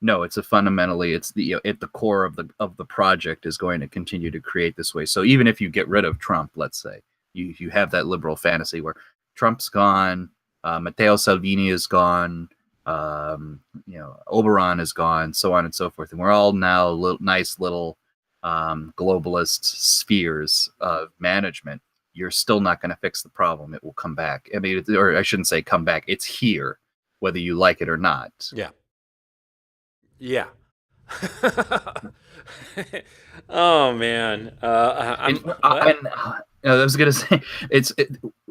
No, it's at the core of the project is going to continue to create this way. So even if you get rid of Trump, let's say you have that liberal fantasy where Trump's gone, Matteo Salvini is gone, Oberon is gone, so on and so forth, and we're all now nice little globalist spheres of management. You're still not going to fix the problem. It will come back. I mean, or I shouldn't say come back. It's here, whether you like it or not. Yeah. Yeah. Oh man. I'm what? I was going to say,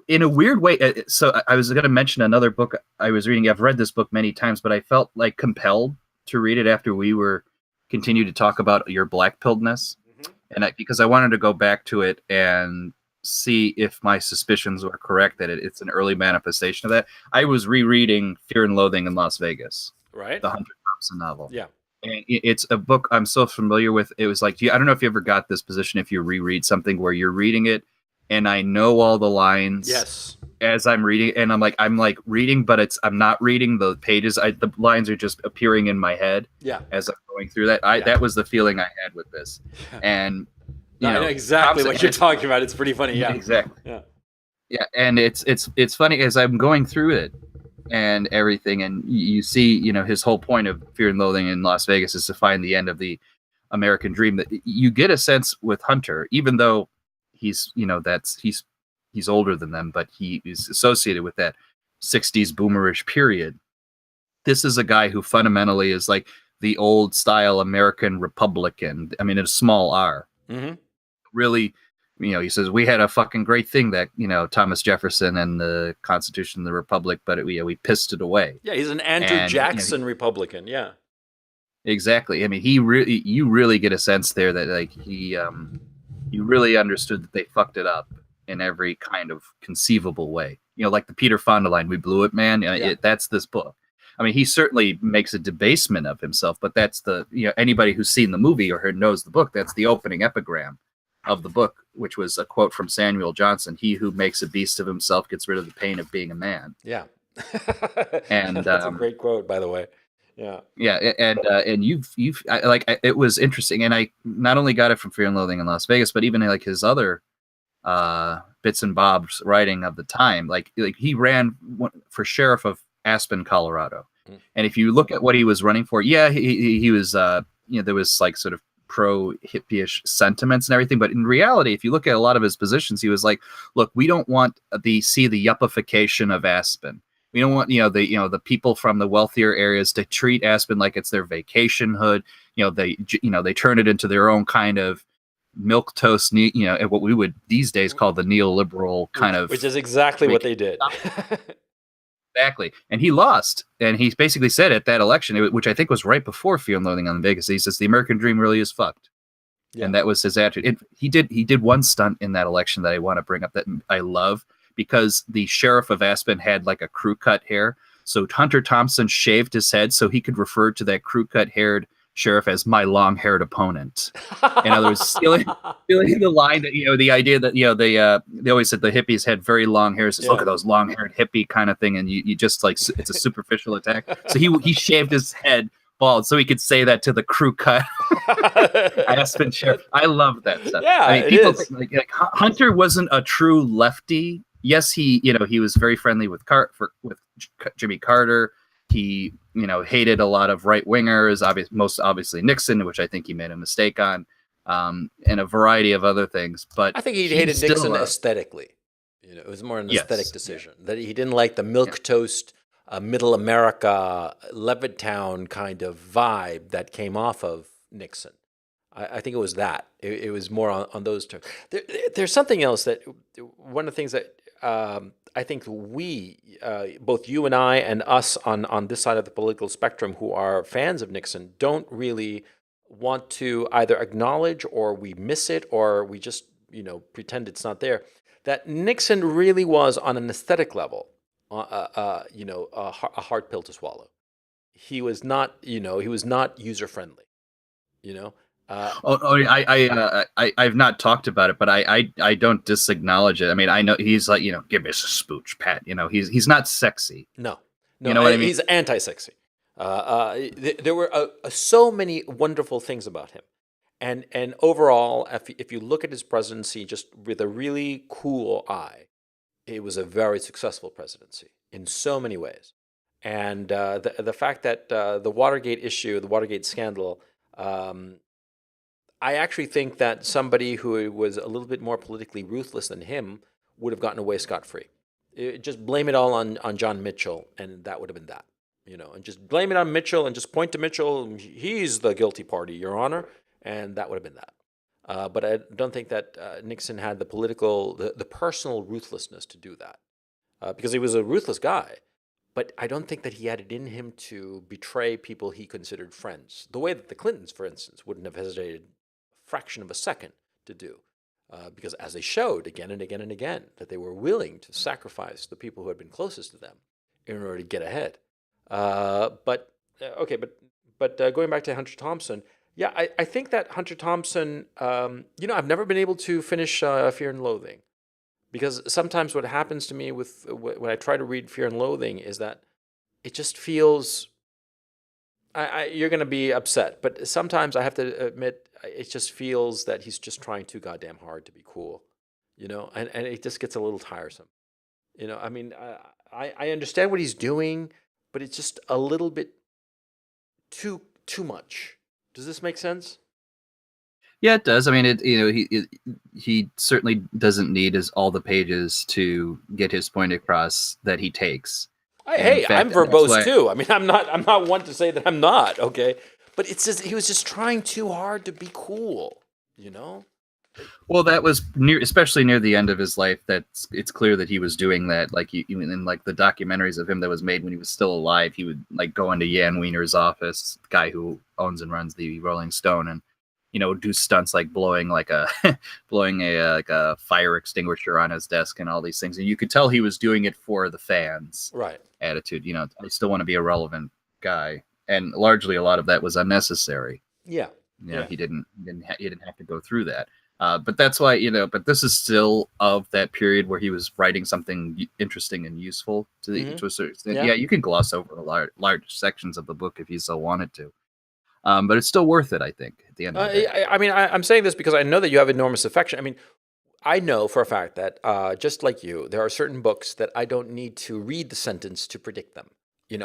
in a weird way. So I was going to mention another book I was reading. I've read this book many times, but I felt like compelled to read it after we were continued to talk about your black pilledness, and because I wanted to go back to it and see if my suspicions were correct that it's an early manifestation of that. I was rereading Fear and Loathing in Las Vegas, Right? the Hunter Thompson novel. Yeah. And it's a book I'm so familiar with. It was like, I don't know if you ever got this position if you reread something where you're reading it and I know all the lines Yes. as I'm reading, and I'm like reading, but I'm not reading the pages. The lines are just appearing in my head Yeah. as I'm going through that. Yeah. That was the feeling I had with this. And No, I know exactly what you're talking about. It's pretty funny. Yeah. Exactly. Yeah. Yeah, and it's funny as I'm going through it and everything, and you see, his whole point of Fear and Loathing in Las Vegas is to find the end of the American dream. That you get a sense with Hunter, even though he's he's older than them, but he is associated with that 60s boomerish period. This is a guy who fundamentally is like the old style American Republican. I mean, a small R. Mm-hmm. Really, he says we had a fucking great thing that Thomas Jefferson and the Constitution of the Republic, but we pissed it away. Yeah, he's an Andrew Jackson Republican. Yeah, exactly. I mean, you really get a sense there that like he really understood that they fucked it up in every kind of conceivable way. Like the Peter Fonda line, "We blew it, man." That's this book. I mean, he certainly makes a debasement of himself, but that's anybody who's seen the movie or knows the book, that's the opening epigram of the book, which was a quote from Samuel Johnson: "He who makes a beast of himself gets rid of the pain of being a man." Yeah. And that's a great quote, by the way. Yeah. Yeah, and it was interesting, and I not only got it from Fear and Loathing in Las Vegas, but even like his other bits and bobs writing of the time. Like he ran for sheriff of Aspen, Colorado, and if you look at what he was running for, he was there was like sort of pro hippie-ish sentiments and everything, but in reality, if you look at a lot of his positions, he was like, look, we don't want the yuppification of Aspen. We don't want the people from the wealthier areas to treat Aspen like it's their vacation hood. They turn it into their own kind of milk toast, what we would these days call the neoliberal kind of, which is exactly what they did. Exactly. And he lost. And he basically said at that election, which I think was right before Fear and Loathing on Vegas, he says the American dream really is fucked. Yeah. And that was his attitude. He did one stunt in that election that I want to bring up that I love, because the sheriff of Aspen had like a crew cut hair. So Hunter Thompson shaved his head so he could refer to that crew cut haired sheriff as my long haired opponent. In other words, stealing the line that the idea that they always said the hippies had very long hair. Says, look at those long haired hippie kind of thing, and you just like it's a superficial attack. So he shaved his head bald so he could say that to the crew cut Aspen sheriff. I love that stuff. Yeah, I mean, people think, like Hunter wasn't a true lefty. Yes, he was very friendly with Jimmy Carter. He hated a lot of right wingers, most obviously Nixon, which I think he made a mistake on, and a variety of other things. But I think he hated Nixon aesthetically. It was more an aesthetic decision that he didn't like the milk toast, middle America, Levittown kind of vibe that came off of Nixon. I think it was that. It was more on those terms. There's something else that one of the things that I think we, both you and I and us on this side of the political spectrum who are fans of Nixon, don't really want to either acknowledge, or we miss it, or we just, pretend it's not there, that Nixon really was on an aesthetic level, a hard pill to swallow. He was not, user friendly, I've not talked about it, but I don't disacknowledge it. I mean, I know he's like, give me a spooch, Pat. He's not sexy. No, you know what I mean? He's anti-sexy. There were so many wonderful things about him, and overall, if you look at his presidency just with a really cool eye, it was a very successful presidency in so many ways. And the fact that the Watergate issue, the Watergate scandal, um, I actually think that somebody who was a little bit more politically ruthless than him would have gotten away scot-free. Just blame it all on John Mitchell, and that would have been that. And just blame it on Mitchell and just point to Mitchell. He's the guilty party, Your Honor, and that would have been that. But I don't think that Nixon had the personal ruthlessness to do that, because he was a ruthless guy. But I don't think that he had it in him to betray people he considered friends, the way that the Clintons, for instance, wouldn't have hesitated a fraction of a second to do. Because as they showed again and again and again, that they were willing to sacrifice the people who had been closest to them in order to get ahead. But going back to Hunter Thompson, yeah, I think that Hunter Thompson, I've never been able to finish Fear and Loathing. Because sometimes what happens to me when I try to read Fear and Loathing is that it just feels, you're going to be upset, but sometimes I have to admit it just feels that he's just trying too goddamn hard to be cool, and it just gets a little tiresome. I mean, I understand what he's doing, but it's just a little bit too much. Does this make sense? Yeah, it does. I mean, he certainly doesn't need all the pages to get his point across that he takes. Hey, I'm verbose too. I mean, I'm not one to say that I'm not, okay? But it's just he was just trying too hard to be cool, Well, that was especially near the end of his life. It's clear that he was doing that. Like even in like the documentaries of him that was made when he was still alive, he would like go into Jan Wiener's office, the guy who owns and runs the Rolling Stone, and do stunts like blowing a fire extinguisher on his desk and all these things. And you could tell he was doing it for the fans. Right. Attitude. I still want to be a relevant guy, and largely a lot of that was unnecessary. Yeah. He didn't have to go through that. But that's why, but this is still of that period where he was writing something interesting and useful to a certain extent. Yeah, you can gloss over large sections of the book if you so wanted to. But it's still worth it, I think, at the end of the day. I'm saying this because I know that you have enormous affection. I mean, I know for a fact that just like you, there are certain books that I don't need to read the sentence to predict them.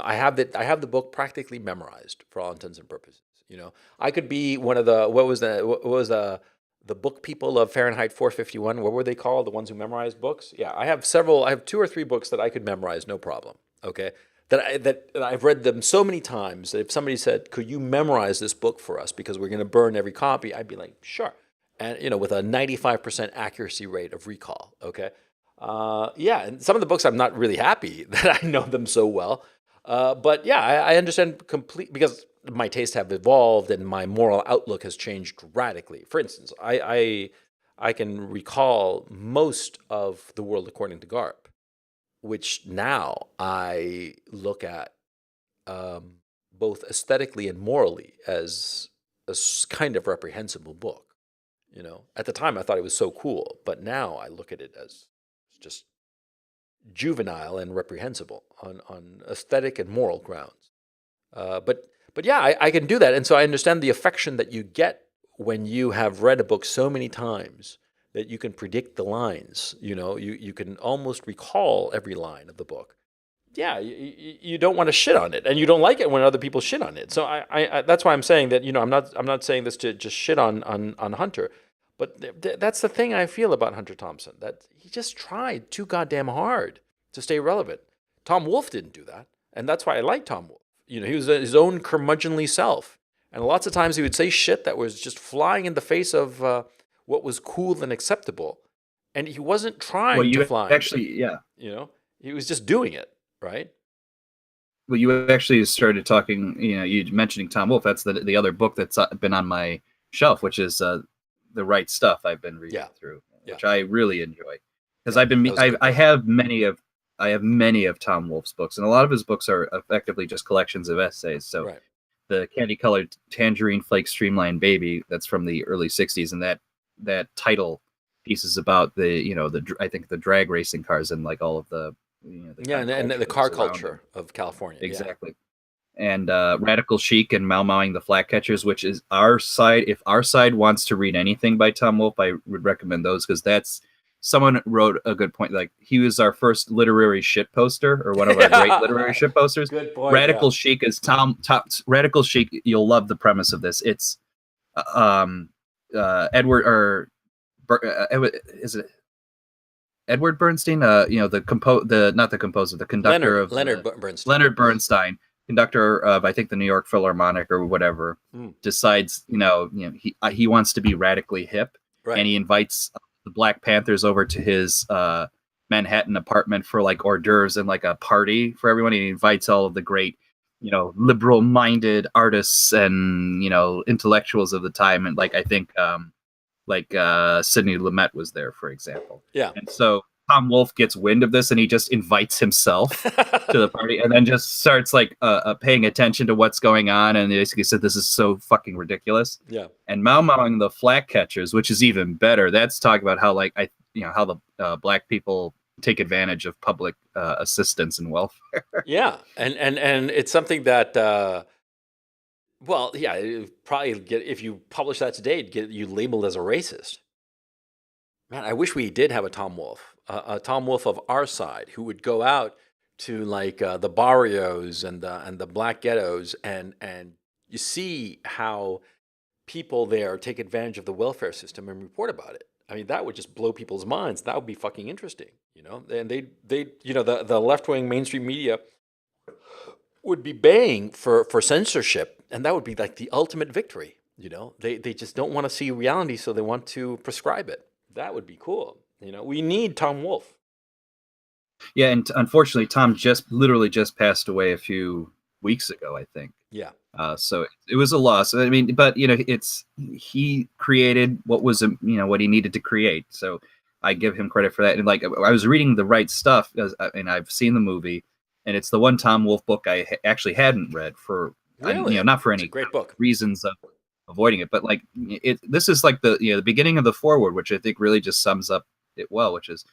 I have the book practically memorized for all intents and purposes. I could be one of the what was the book people of Fahrenheit 451. What were they called? The ones who memorized books? Yeah, I have 2 or 3 books that I could memorize, no problem. Okay. That I've read them so many times that if somebody said, "Could you memorize this book for us because we're going to burn every copy?" I'd be like, "Sure," and with a 95% accuracy rate of recall. Okay, and some of the books I'm not really happy that I know them so well, but yeah, I understand completely because my tastes have evolved and my moral outlook has changed radically. For instance, I can recall most of The World According to Garp, which now I look at both aesthetically and morally as a kind of reprehensible book. At the time I thought it was so cool, but now I look at it as just juvenile and reprehensible on aesthetic and moral grounds. But yeah, I can do that, and so I understand the affection that you get when you have read a book so many times that you can predict the lines. You can almost recall every line of the book. Yeah, you don't want to shit on it, and you don't like it when other people shit on it. So I that's why I'm saying that I'm not saying this to just shit on Hunter, but that's the thing I feel about Hunter Thompson, that he just tried too goddamn hard to stay relevant. Tom Wolfe didn't do that, and that's why I like Tom Wolfe. He was his own curmudgeonly self, and lots of times he would say shit that was just flying in the face of what was cool and acceptable, and he wasn't trying to fly. Actually, yeah. He was just doing it, right? Well, you actually started talking. You mentioning Tom Wolfe. That's the other book that's been on my shelf, which is The Right Stuff. I've been reading through, which I really enjoy because I have many of Tom Wolfe's books, and a lot of his books are effectively just collections of essays. So. Right. The candy-colored tangerine flake streamlined baby, that's from the early 60s, and that title piece is about I think the drag racing cars and like all of the and the car culture of California. Exactly. And Radical Chic and Mau Mauing the Flatcatchers, which is our side. If our side wants to read anything by Tom Wolfe, I would recommend those, because someone wrote a good point. Like he was our first literary shit poster, or one of our great literary shit posters. Good point. Radical Chic is Radical Chic. You'll love the premise of this. It's Edward or is it Edward Bernstein? The not the composer, the conductor Leonard Bernstein. Leonard Bernstein, conductor of I think the New York Philharmonic or whatever, decides he wants to be radically hip, right. and he invites the Black Panthers over to his Manhattan apartment for like hors d'oeuvres and like a party for everyone. He invites all of the great, liberal-minded artists and intellectuals of the time, and like I think Sidney Lumet was there, for example. Yeah. And so Tom Wolfe gets wind of this, and he just invites himself to the party, and then just starts like paying attention to what's going on, and he basically said, "This is so fucking ridiculous." Yeah. And Mau Mauing the Flag Catchers, which is even better. That's talking about how how the black people take advantage of public assistance and welfare. Yeah, and it's something that. Well, yeah, probably if you publish that today, it'd get you labeled as a racist. Man, I wish we did have a Tom Wolfe of our side, who would go out to like the barrios and the black ghettos, and you see how people there take advantage of the welfare system and report about it. I mean, that would just blow people's minds. That would be fucking interesting, And they the left-wing mainstream media would be baying for censorship. And that would be like the ultimate victory, They just don't want to see reality, so they want to prescribe it. That would be cool. We need Tom Wolfe. Yeah, and unfortunately, Tom literally just passed away a few weeks ago, I think. Yeah. So it was a loss. I mean, but he created what was what he needed to create. So I give him credit for that. And like I was reading The Right Stuff, and I've seen the movie, and it's the one Tom Wolfe book I actually hadn't read for. Really? Not for any great book reasons of avoiding it, but like this is like the beginning of the foreword, which I think really just sums up it well, which is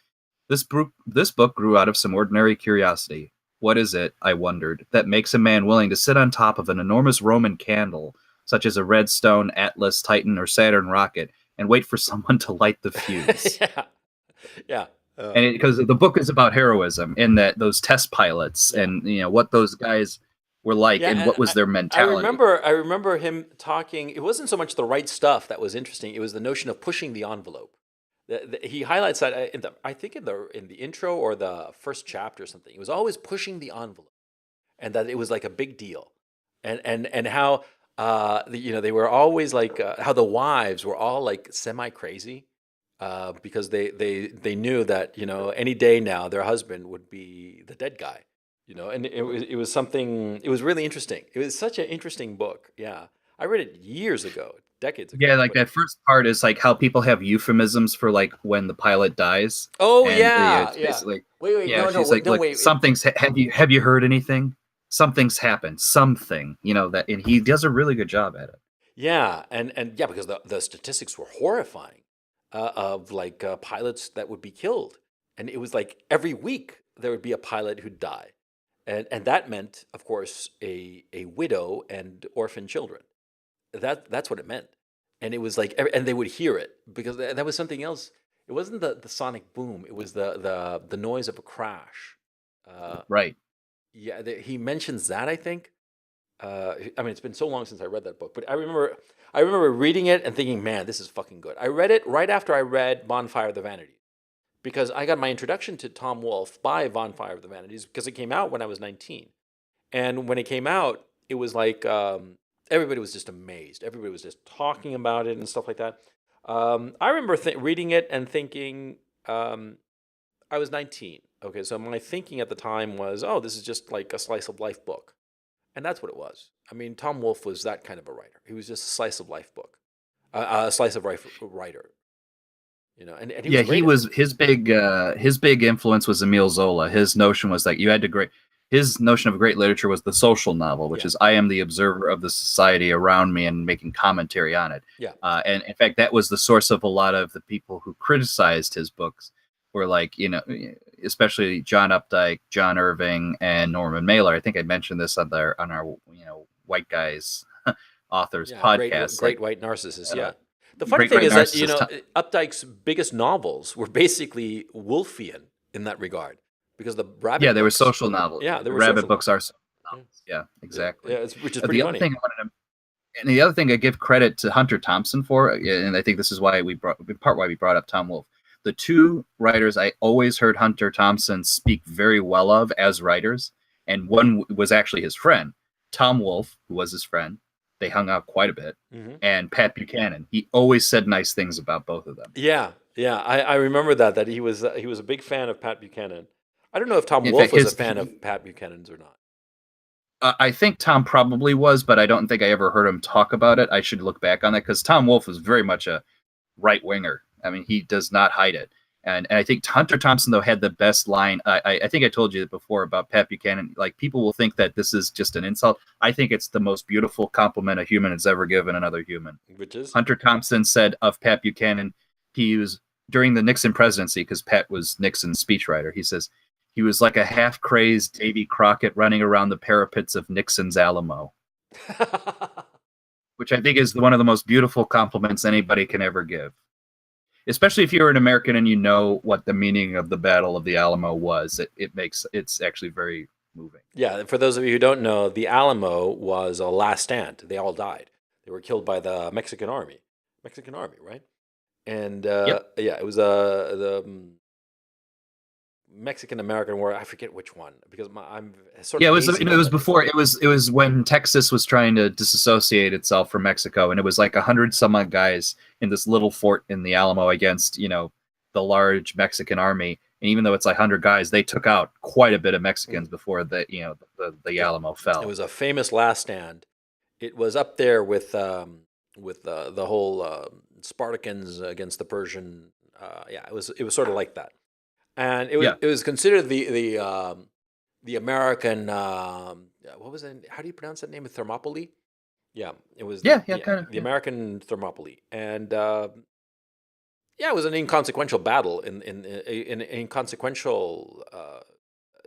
this book grew out of some ordinary curiosity. What is it, I wondered, that makes a man willing to sit on top of an enormous Roman candle, such as a Redstone, Atlas, Titan, or Saturn rocket, and wait for someone to light the fuse? Yeah. And because the book is about heroism, and that those test pilots and what those guys were like, and what was their mentality. I remember him talking. It wasn't so much the right stuff that was interesting. It was the notion of pushing the envelope. He highlights that in the intro or the first chapter or something. He was always pushing the envelope, and that it was like a big deal, and how they were always like how the wives were all like semi crazy, because they knew that any day now their husband would be the dead guy. And it was something. It was really interesting. It was such an interesting book. Yeah, I read it years ago, decades ago. Yeah, like that first part is like how people have euphemisms for like when the pilot dies. Oh, and, yeah, it's basically, Wait, yeah, no, she's like, wait. Look, something's. Have you heard anything? Something's happened. Something, that, and he does a really good job at it. Yeah, and yeah, because the statistics were horrifying, of like pilots that would be killed, and it was like every week there would be a pilot who'd die. And that meant, of course, a widow and orphan children. That's what it meant. And it was like, and they would hear it, because that was something else. It wasn't the sonic boom. It was the noise of a crash. Right. Yeah, he mentions that, I think. I mean, it's been so long since I read that book, but I remember reading it and thinking, man, this is fucking good. I read it right after I read Bonfire of the Vanities, because I got my introduction to Tom Wolfe by Bonfire of the Vanities, because it came out when I was 19. And when it came out, it was like everybody was just amazed. Everybody was just talking about it and stuff like that. I remember reading it and thinking, I was 19. Okay, so my thinking at the time was, oh, this is just like a slice of life book. And that's what it was. I mean, Tom Wolfe was that kind of a writer. He was just a slice of life book, a slice of life writer. And he was his big influence was Emile Zola. His notion was that his notion of great literature was the social novel, which is I am the observer of the society around me and making commentary on it. Yeah. And in fact, that was the source of a lot of the people who criticized his books, were like, especially John Updike, John Irving, and Norman Mailer. I think I mentioned this on our white guys authors podcast. Great white narcissists. Yeah. The funny great, thing great is that, narcissist. Updike's biggest novels were basically Woolfian in that regard because the Yeah, rabbit they were books, social novels. yeah, they The were rabbit social books are novels. social Yeah, novels. Yeah, yeah, exactly. which is pretty The other funny. thing I wanted to And the other thing I give credit to Hunter Thompson for, and I think this is why why we brought up Tom Wolfe. The two writers I always heard Hunter Thompson speak very well of as writers, and one was actually his friend, Tom Wolfe, who was his friend. They hung out quite a bit, Hmm. and Pat Buchanan. He always said nice things about both of them. Yeah, yeah, I remember that he was a big fan of Pat Buchanan. I don't know if Tom In Wolfe fact, was a fan of Pat Buchanan's or not. I think Tom probably was, but I don't think I ever heard him talk about it. I should look back on that because Tom Wolfe was very much a right winger. I mean, he does not hide it. And I think Hunter Thompson though had the best line. I think I told you before about Pat Buchanan. Like people will think that this is just an insult. I think it's the most beautiful compliment a human has ever given another human. Which is? Hunter Thompson said of Pat Buchanan, he was during the Nixon presidency because Pat was Nixon's speechwriter. He says he was like a half-crazed Davy Crockett running around the parapets of Nixon's Alamo, which I think is one of the most beautiful compliments anybody can ever give. Especially if you're an American and you know what the meaning of the Battle of the Alamo was, it's actually very moving. Yeah, for those of you who don't know, the Alamo was a last stand. They all died. They were killed by the Mexican army. Mexican army, right? And Yep. yeah, it was the Mexican American War. I forget which one because I'm sort Yeah, of it was hazy it about was that. before it was when Texas was trying to disassociate itself from Mexico, and it was like 100 some odd guys in this little fort in the Alamo against the large Mexican army. And even though it's like 100 guys, they took out quite a bit of Mexicans before the Yeah, Alamo it fell. was a famous last stand. It was up there with the whole Spartacans against the Persian. Yeah, it was sort of like that, and Yeah, it was considered the American. What was it? How do you pronounce that name? Thermopylae. Yeah, it was yeah, yeah, kind of. the Yeah. American Thermopylae, and yeah, it was an inconsequential battle. In inconsequential,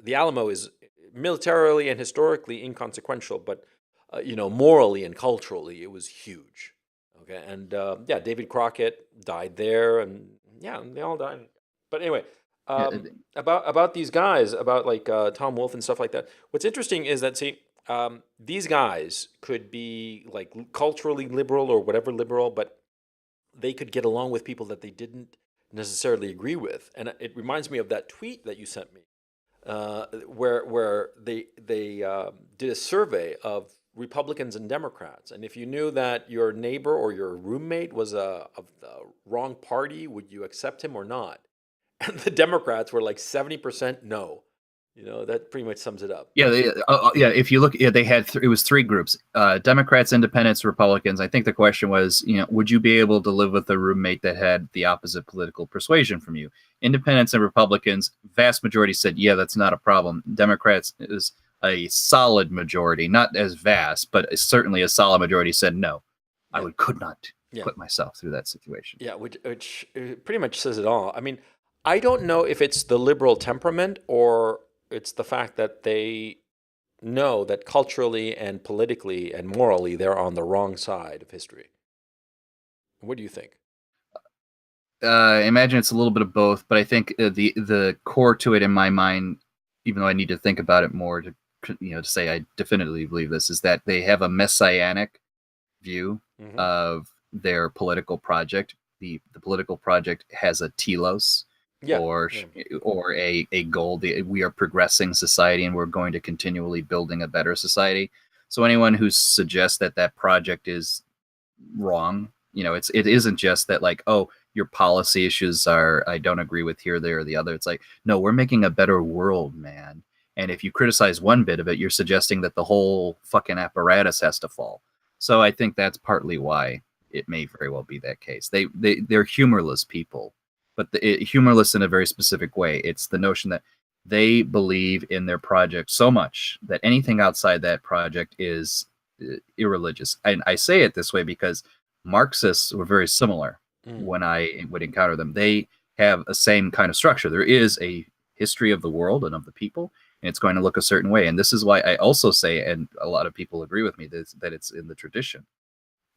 the Alamo is militarily and historically inconsequential, but morally and culturally, it was huge. Okay, and yeah, David Crockett died there, and yeah, they all died. But anyway, Yeah, about these guys, about like Tom Wolfe and stuff like that. What's interesting is that these guys could be like culturally liberal or whatever liberal, but they could get along with people that they didn't necessarily agree with. And it reminds me of that tweet that you sent me, where they did a survey of Republicans and Democrats, and if you knew that your neighbor or your roommate was of the wrong party, would you accept him or not? And the Democrats were like 70% no. That pretty much sums it up. Yeah, yeah. If you look, yeah, they had it was three groups: Democrats, Independents, Republicans. I think the question was, would you be able to live with a roommate that had the opposite political persuasion from you? Independents and Republicans, vast majority said, yeah, that's not a problem. Democrats is a solid majority, not as vast, but certainly a solid majority said no. Yeah. Could not Yeah. put myself through that situation. Yeah, which pretty much says it all. I mean, I don't know if it's the liberal temperament or it's the fact that they know that culturally and politically and morally they're on the wrong side of history. What do you think? I imagine it's a little bit of both, but I think the core to it in my mind, even though I need to think about it more to say I definitively believe this, is that they have a messianic view Mm-hmm. of their political project. The political project has a telos Yeah. or a goal. We are progressing society and we're going to continually building a better society. So anyone who suggests that that project is wrong, it isn't just that like, oh, your policy issues are I don't agree with here, there, or the other. It's like, no, we're making a better world, man. And if you criticize one bit of it, you're suggesting that the whole fucking apparatus has to fall. So I think that's partly why it may very well be that case. They're humorless people, but humorless in a very specific way. It's the notion that they believe in their project so much that anything outside that project is irreligious. And I say it this way because Marxists were very similar when I would encounter them. They have a same kind of structure. There is a history of the world and of the people, and it's going to look a certain way. And this is why I also say, and a lot of people agree with me, that it's in the tradition.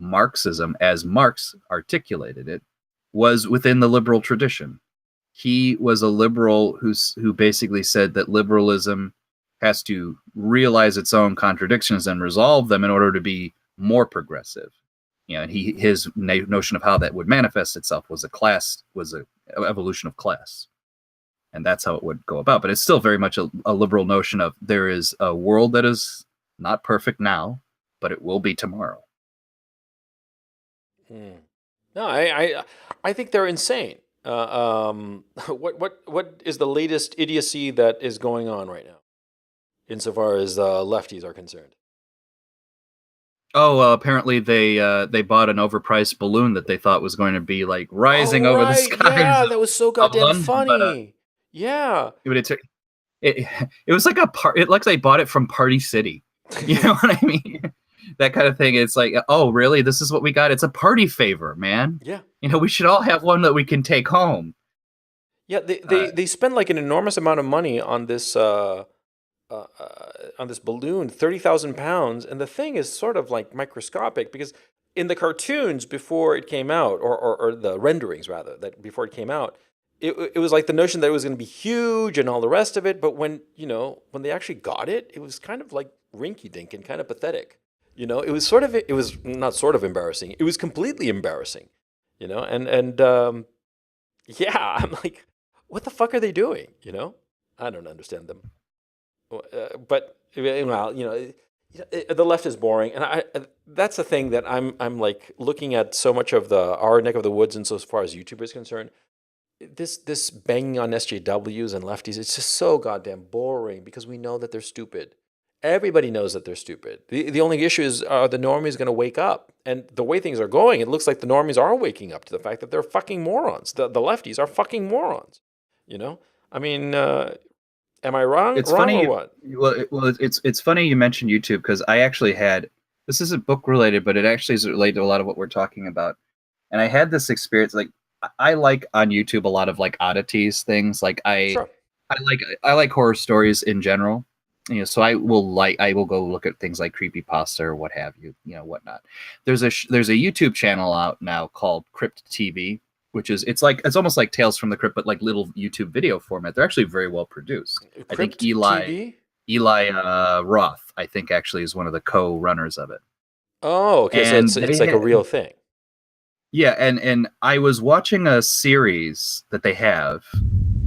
Marxism, as Marx articulated it, was within the liberal tradition. He was a liberal who basically said that liberalism has to realize its own contradictions and resolve them in order to be more progressive. You know, and his notion of how that would manifest itself was a evolution of class, and that's how it would go about. But it's still very much a liberal notion of there is a world that is not perfect now, but it will be tomorrow. No, I think they're insane. What is the latest idiocy that is going on right now, insofar as lefties are concerned? Oh, apparently they bought an overpriced balloon that they thought was going to be like rising over the skies. Yeah, that was so goddamn London, funny. Yeah, but it was like it looks like they bought it from Party City. You know what I mean? That kind of thing. It's like, oh, really? This is what we got? It's a party favor, man. yeah, You know, we should all have one that we can take home. yeah. They spend like an enormous amount of money on this balloon, 30,000 pounds, and the thing is sort of like microscopic because in the cartoons before it came out, or the renderings rather, that before it came out, it was like the notion that it was going to be huge and all the rest of it. But when they actually got it, it was kind of like rinky-dink and kind of pathetic. It was not sort of embarrassing. It was completely embarrassing. And yeah, I'm like, what the fuck are they doing? I don't understand them. But well, the left is boring, and that's the thing that I'm like looking at so much of our neck of the woods, and so as far as YouTube is concerned, this banging on SJWs and lefties, it's just so goddamn boring because we know that they're stupid. Everybody knows that they're stupid. The only issue is, are the normies going to wake up? And the way things are going, it looks like the normies are waking up to the fact that they're fucking morons. The lefties are fucking morons. I mean, am I wrong? It's wrong funny. Or what? Well, it's funny you mentioned YouTube because I actually had, this isn't book related, but it actually is related to a lot of what we're talking about. And I had this experience, like I like on YouTube a lot of like oddities things. Like Sure. I like horror stories in general. So I will go look at things like creepypasta or what have you, whatnot. There's a YouTube channel out now called Crypt TV, which is it's almost like Tales from the Crypt, but like little YouTube video format. They're actually very well produced. Crypt I think TV? Eli Roth, I think, actually is one of the co-runners of it. Oh, okay. And so it's like a real thing. Yeah, and I was watching a series that they have,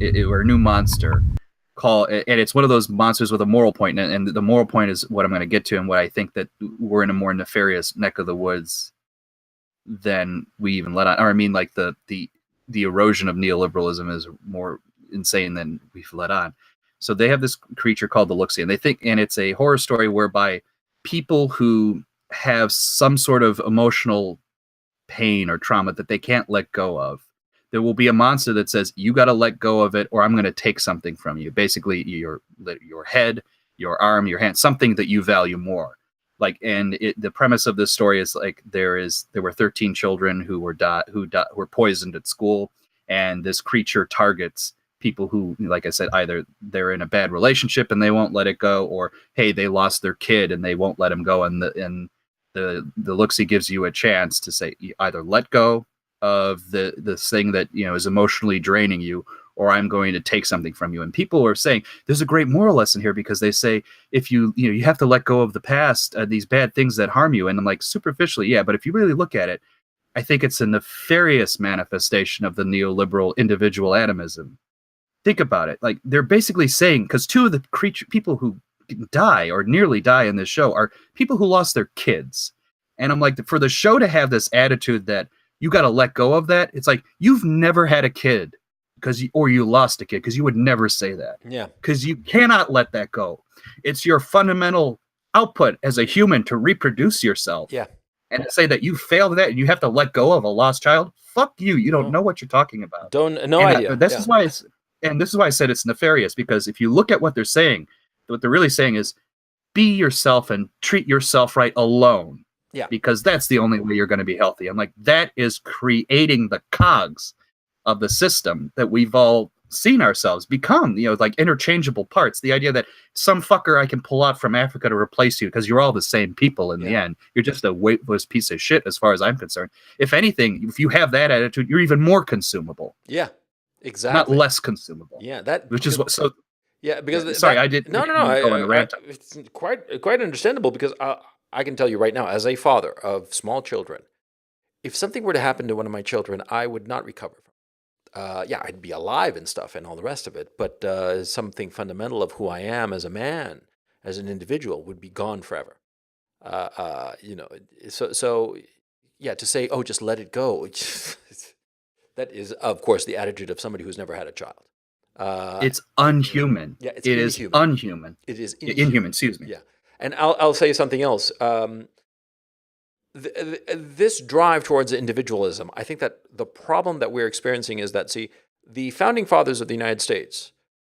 or a new monster, and it's one of those monsters with a moral point, and the moral point is what I'm going to get to, and what I think that we're in a more nefarious neck of the woods than we even let on. Or I mean, like the erosion of neoliberalism is more insane than we've let on. So they have this creature called the Looksee, and it's a horror story whereby people who have some sort of emotional pain or trauma that they can't let go of, there will be a monster that says, you got to let go of it or I'm going to take something from you. Basically your head, your arm, your hand, something that you value more. Like, and the premise of this story is like, there were 13 children who were poisoned at school. And this creature targets people who, like I said, either they're in a bad relationship and they won't let it go, or, hey, they lost their kid and they won't let him go. And the Looksee gives you a chance to say, you either let go of this thing that is emotionally draining you, or I'm going to take something from you. And people are saying there's a great moral lesson here because they say if you have to let go of the past, these bad things that harm you. And I'm like, superficially, yeah, but if you really look at it, I think it's a nefarious manifestation of the neoliberal individual atomism. Think about it. Like, they're basically saying, because two of the people who die or nearly die in this show are people who lost their kids. And I'm like, for the show to have this attitude that you got to let go of that, it's like, you've never had a kid or you lost a kid, because you would never say that. Yeah. Because you cannot let that go. It's your fundamental output as a human to reproduce yourself. Yeah. And to say that you failed that and you have to let go of a lost child, fuck you. You don't know what you're talking about. No idea. This is why I said it's nefarious, because if you look at what they're saying, what they're really saying is be yourself and treat yourself right alone. Yeah. Because that's the only way you're going to be healthy. I'm like, that is creating the cogs of the system that we've all seen ourselves become, like interchangeable parts. The idea that some fucker I can pull out from Africa to replace you because you're all the same people in the end. You're just a weightless piece of shit as far as I'm concerned. If anything, if you have that attitude, you're even more consumable. Yeah, Not exactly. less consumable. Yeah, that Which is what. So yeah, because sorry, I no, no, didn't no. mean to go on a rant. It's quite understandable because I can tell you right now, as a father of small children, if something were to happen to one of my children, I would not recover from. Yeah, I'd be alive and stuff and all the rest of it, but something fundamental of who I am as a man, as an individual, would be gone forever. You know, so yeah, to say, oh, just let it go, that is, of course, the attitude of somebody who's never had a child. It's unhuman. Yeah, it's It is inhuman. unhuman. It is Inhuman. Excuse me. Yeah, and I'll say something else. This drive towards individualism, I think that the problem that we're experiencing is that, see, the founding fathers of the United States,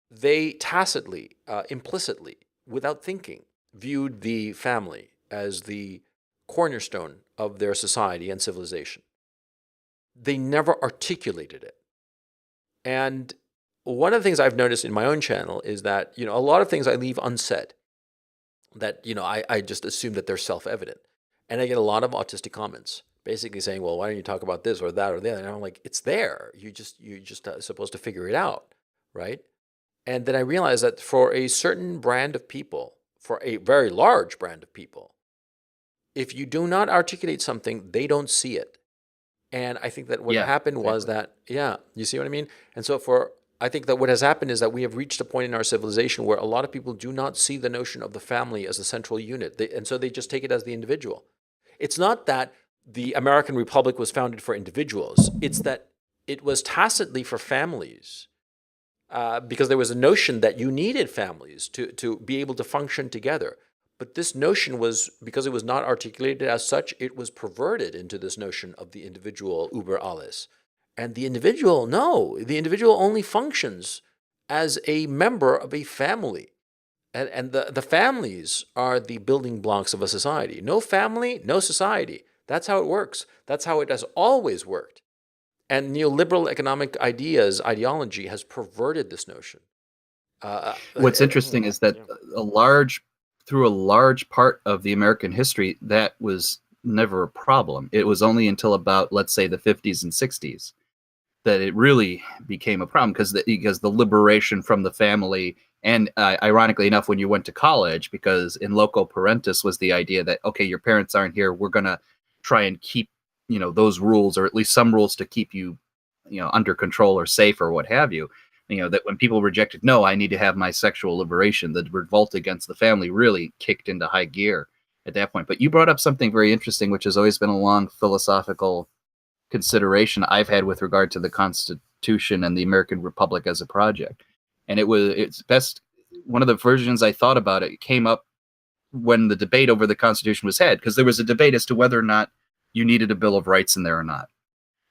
they tacitly, implicitly, without thinking, viewed the family as the cornerstone of their society and civilization. They never articulated it. And one of the things I've noticed in my own channel is that, a lot of things I leave unsaid that, I just assume that they're self-evident. And I get a lot of autistic comments basically saying, well, why don't you talk about this or that or the other? And I'm like, it's there. You just supposed to figure it out, right? And then I realized that for a certain brand of people, for a very large brand of people, if you do not articulate something, they don't see it. And I think that what happened was that, you see what I mean? And so I think that what has happened is that we have reached a point in our civilization where a lot of people do not see the notion of the family as the central unit. And so they just take it as the individual. It's not that the American Republic was founded for individuals. It's that it was tacitly for families, because there was a notion that you needed families to be able to function together. But this notion was, because it was not articulated as such, it was perverted into this notion of the individual über alles. And the individual only functions as a member of a family. And the families are the building blocks of a society. No family, no society. That's how it works. That's how it has always worked. And neoliberal economic ideology has perverted this notion. What's interesting is that through a large part of the American history, that was never a problem. It was only until about, let's say, the 50s and 60s that it really became a problem, because the liberation from the family, and ironically enough, when you went to college, because in loco parentis was the idea that, okay, your parents aren't here, we're going to try and keep those rules, or at least some rules, to keep you under control or safe or what have you. That when people rejected, no, I need to have my sexual liberation, the revolt against the family really kicked into high gear at that point. But you brought up something very interesting, which has always been a long philosophical consideration I've had with regard to the Constitution and the American Republic as a project. And it's best, one of the versions I thought about it came up when the debate over the Constitution was had, because there was a debate as to whether or not you needed a Bill of Rights in there or not.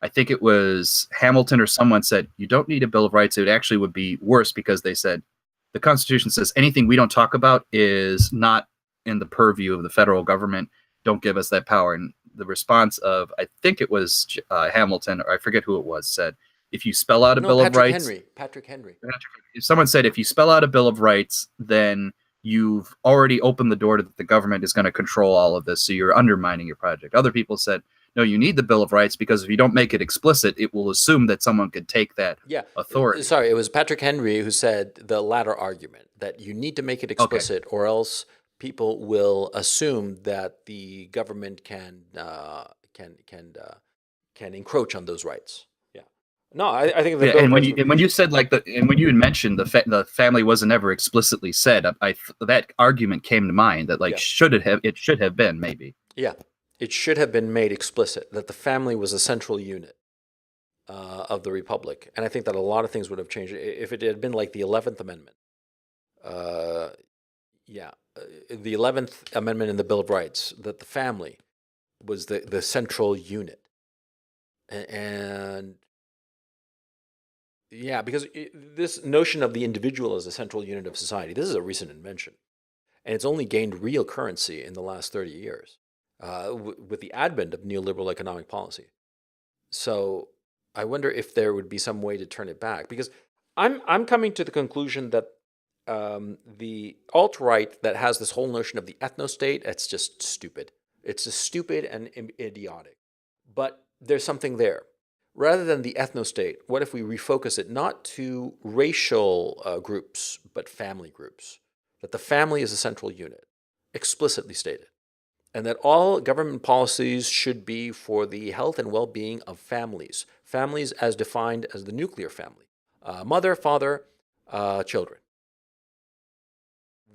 I think it was Hamilton or someone said, you don't need a Bill of Rights. It actually would be worse, because they said the Constitution says anything we don't talk about is not in the purview of the federal government. Don't give us that power. And the response of, I think it was Hamilton, or I forget who it was, said, if you spell out a Bill of Rights... Patrick Henry. If someone said, if you spell out a Bill of Rights, then you've already opened the door to that the government is going to control all of this, so you're undermining your project. Other people said, no, you need the Bill of Rights, because if you don't make it explicit, it will assume that someone could take that authority. Sorry, it was Patrick Henry who said the latter argument, that you need to make it explicit, or else people will assume that the government can encroach on those rights. Yeah. No, I think and when you said and when you had mentioned the family wasn't ever explicitly said, that argument came to mind, that it should have been, maybe. Yeah. It should have been made explicit that the family was a central unit of the Republic. And I think that a lot of things would have changed if it had been like the 11th Amendment. The 11th Amendment in the Bill of Rights, that the family was the central unit. And because this notion of the individual as a central unit of society, this is a recent invention. And it's only gained real currency in the last 30 years. With the advent of neoliberal economic policy. So I wonder if there would be some way to turn it back, because I'm coming to the conclusion that the alt right that has this whole notion of the ethno state, it's just stupid. It's just stupid and idiotic. But there's something there. Rather than the ethno state, what if we refocus it not to racial groups, but family groups? That the family is a central unit, explicitly stated, and that all government policies should be for the health and well being of families. Families as defined as the nuclear family, mother, father, children.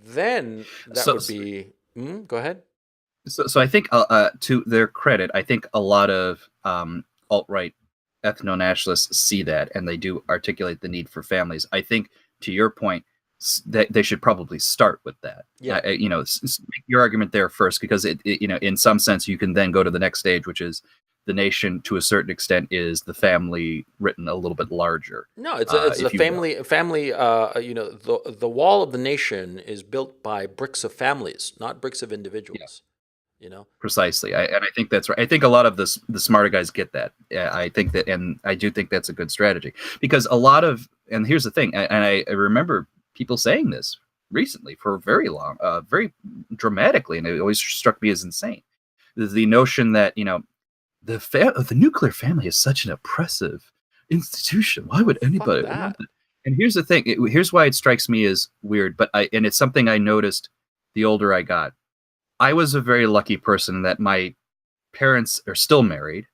Then that So would be, go ahead. so I think to their credit, I think a lot of alt right ethno nationalists see that, and they do articulate the need for families. I think, to your point, that they should probably start with that. Yeah. Make your argument there first, because in some sense, you can then go to the next stage, which is the nation, to a certain extent, is the family written a little bit larger. No, it's the If you will. family. The wall of the nation is built by bricks of families, not bricks of Yeah, individuals. You know. precisely. And I think that's right. I think a lot of the smarter guys get that. I think that, and I do think that's a good strategy, because a lot of, and here's the thing, and I remember people saying this recently for very long, very dramatically, and it always struck me as insane. The notion that the nuclear family is such an oppressive institution. Why would Fuck anybody want that. it? And here's the thing. Here's why it strikes me as weird, and it's something I noticed the older I got. I was a very lucky person that my parents are still married.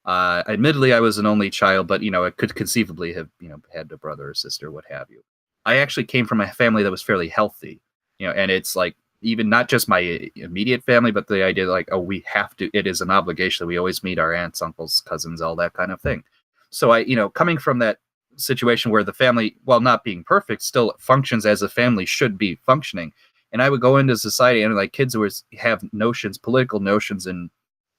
Admittedly, I was an only child, but I could conceivably have had a brother or sister, what have you. I actually came from a family that was fairly healthy, and it's like, even not just my immediate family, but the idea like, oh, we have to. It is an obligation. We always meet our aunts, uncles, cousins, all that kind of thing. So coming from that situation where the family, while not being perfect, still functions as a family should be functioning. And I would go into society, and like kids who have notions, political notions, and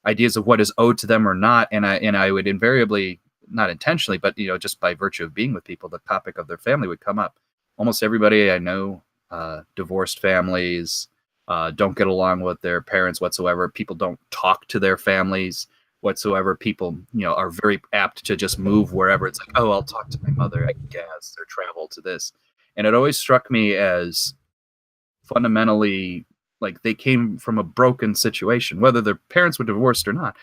ideas of what is owed to them or not, and I would invariably, not intentionally, but just by virtue of being with people, the topic of their family would come up. Almost everybody I know, divorced families, don't get along with their parents whatsoever. People don't talk to their families whatsoever. People are very apt to just move wherever. It's like, oh, I'll talk to my mother, I guess, or travel to this. And it always struck me as fundamentally, like, they came from a broken situation, whether their parents were divorced or not.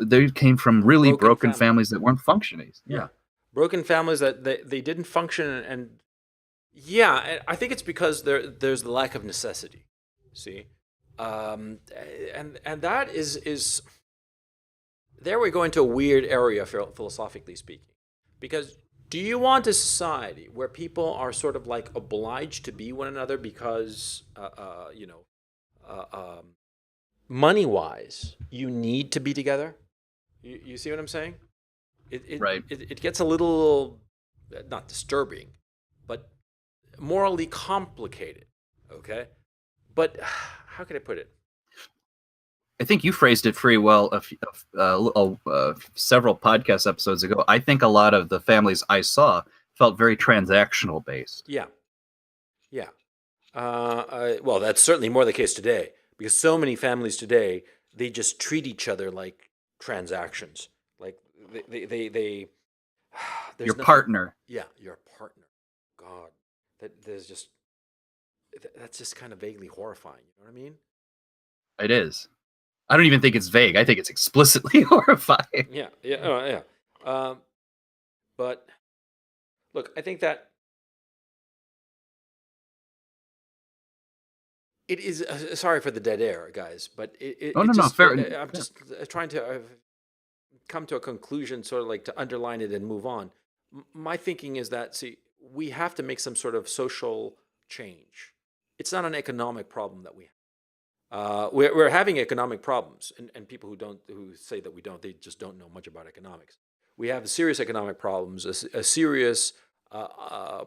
They came from really Broken broken family. families that weren't functioning. Yeah. Yeah. Broken families that they didn't function, and yeah, I think it's because there's the lack of necessity. See, and that is there we go into a weird area philosophically speaking, because do you want a society where people are sort of like obliged to be one another because money wise you need to be together? You see what I'm saying? It it, Right. it gets a little not disturbing, but morally complicated. Okay, but how can I put it? I think you phrased it pretty well several podcast episodes ago. I think a lot of the families I saw felt very transactional based. Yeah, yeah. Well, that's certainly more the case today, because so many families today, they just treat each other like transactions. Like they Your there's nothing. partner. Yeah, your partner. God, there's just that's just kind of vaguely horrifying. You know what I mean? It is. I don't even think it's vague. I think it's explicitly horrifying. Yeah, yeah, yeah. But look, I think that it is. Sorry for the dead air, guys, but Oh, it no, no, just. fair. I'm Yeah. just trying to come to a conclusion, sort of like to underline it and move on. My thinking is that, see, we have to make some sort of social change. It's not an economic problem that we have. We're having economic problems, and people who say that we don't, they just don't know much about economics. We have serious economic problems, a serious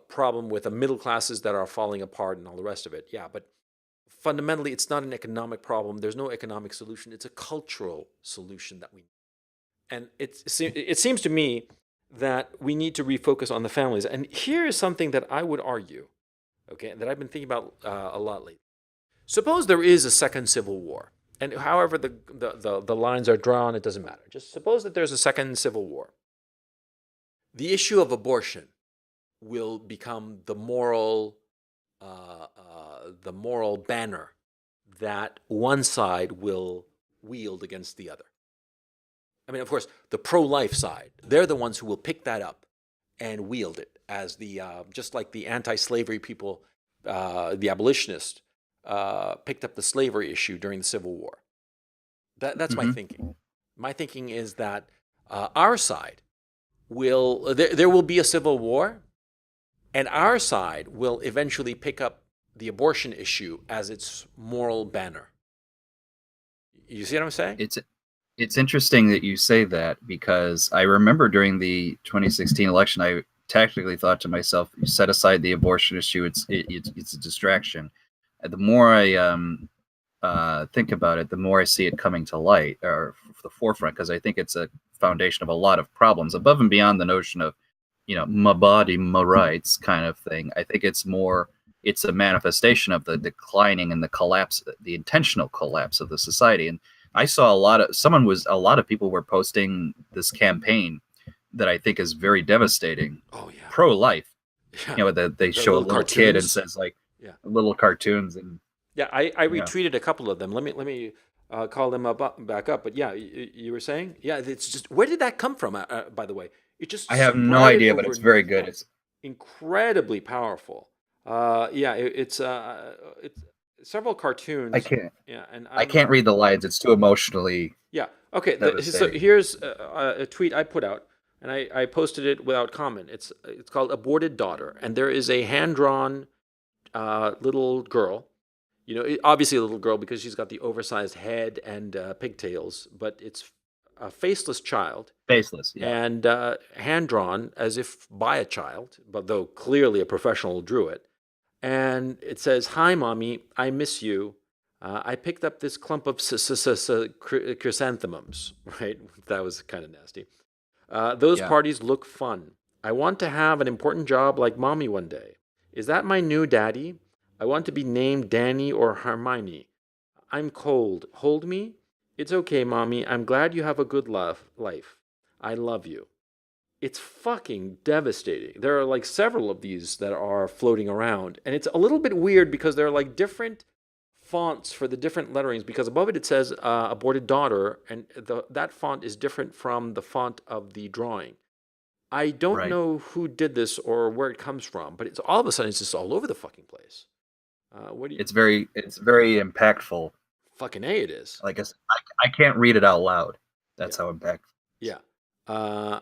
problem with the middle classes that are falling apart and all the rest of it. Yeah, but fundamentally, it's not an economic problem. There's no economic solution. It's a cultural solution that we need. And it seems to me that we need to refocus on the families. And here is something that I would argue, okay, that I've been thinking about a lot lately. Suppose there is a second civil war, and however the lines are drawn, it doesn't matter. Just suppose that there's a second civil war. The issue of abortion will become the moral banner that one side will wield against the other. I mean, of course, the pro-life side, they're the ones who will pick that up and wield it as just like the anti-slavery people, the abolitionists, picked up the slavery issue during the Civil War. That's my Hmm. thinking. My thinking is that our side there will be a civil war, and our side will eventually pick up the abortion issue as its moral banner. You see what I'm saying? It's interesting that you say that, because I remember during the 2016 election, I tactically thought to myself, "You set aside the abortion issue; it's a distraction." And the more I think about it, the more I see it coming to light or the forefront, because I think it's a foundation of a lot of problems above and beyond the notion of, my body, my rights kind of thing. I think it's a manifestation of the declining and the collapse, the intentional collapse of the society. And I saw a lot of people were posting this campaign that I think is very devastating, Oh yeah, pro-life. yeah. That they The show a little little kid and cartoons. says like Yeah, little cartoons and yeah. I yeah. retweeted a couple of them. Let me call them back up. But yeah, you were saying, yeah, it's just where did that come from? By the way, it just I have no spread idea, but it's very overnight. good. It's Incredibly powerful. Yeah, it's several I cartoons. can't Yeah, and I can't read the lines. It's too emotionally yeah. Okay, so devastating. here's a tweet I put out, and I posted it without comment. It's called "Aborted Daughter," and there is a hand drawn little girl. Obviously a little girl because she's got the oversized head and pigtails, but it's a faceless child Faceless, yeah. and hand drawn as if by a child, but though clearly a professional drew it. And it says, "Hi, mommy, I miss you. I picked up this clump of chrysanthemums." Right? That was kind of nasty. Those Yeah. parties look fun. I want to have an important job like mommy one day. Is that my new daddy? I want to be named Danny or Hermione. I'm cold. Hold me? It's okay, mommy. I'm glad you have a good life. I love you. It's fucking devastating. There are like several of these that are floating around, and it's a little bit weird because they're like different fonts for the different letterings. Because above it says "aborted daughter," and that font is different from the font of the drawing. I don't Right. know who did this or where it comes from, but it's all of a sudden it's just all over the fucking place. What do you It's very impactful. fucking a? It is. Like I can't read it out loud. Yeah, That's how impactful. yeah. Uh,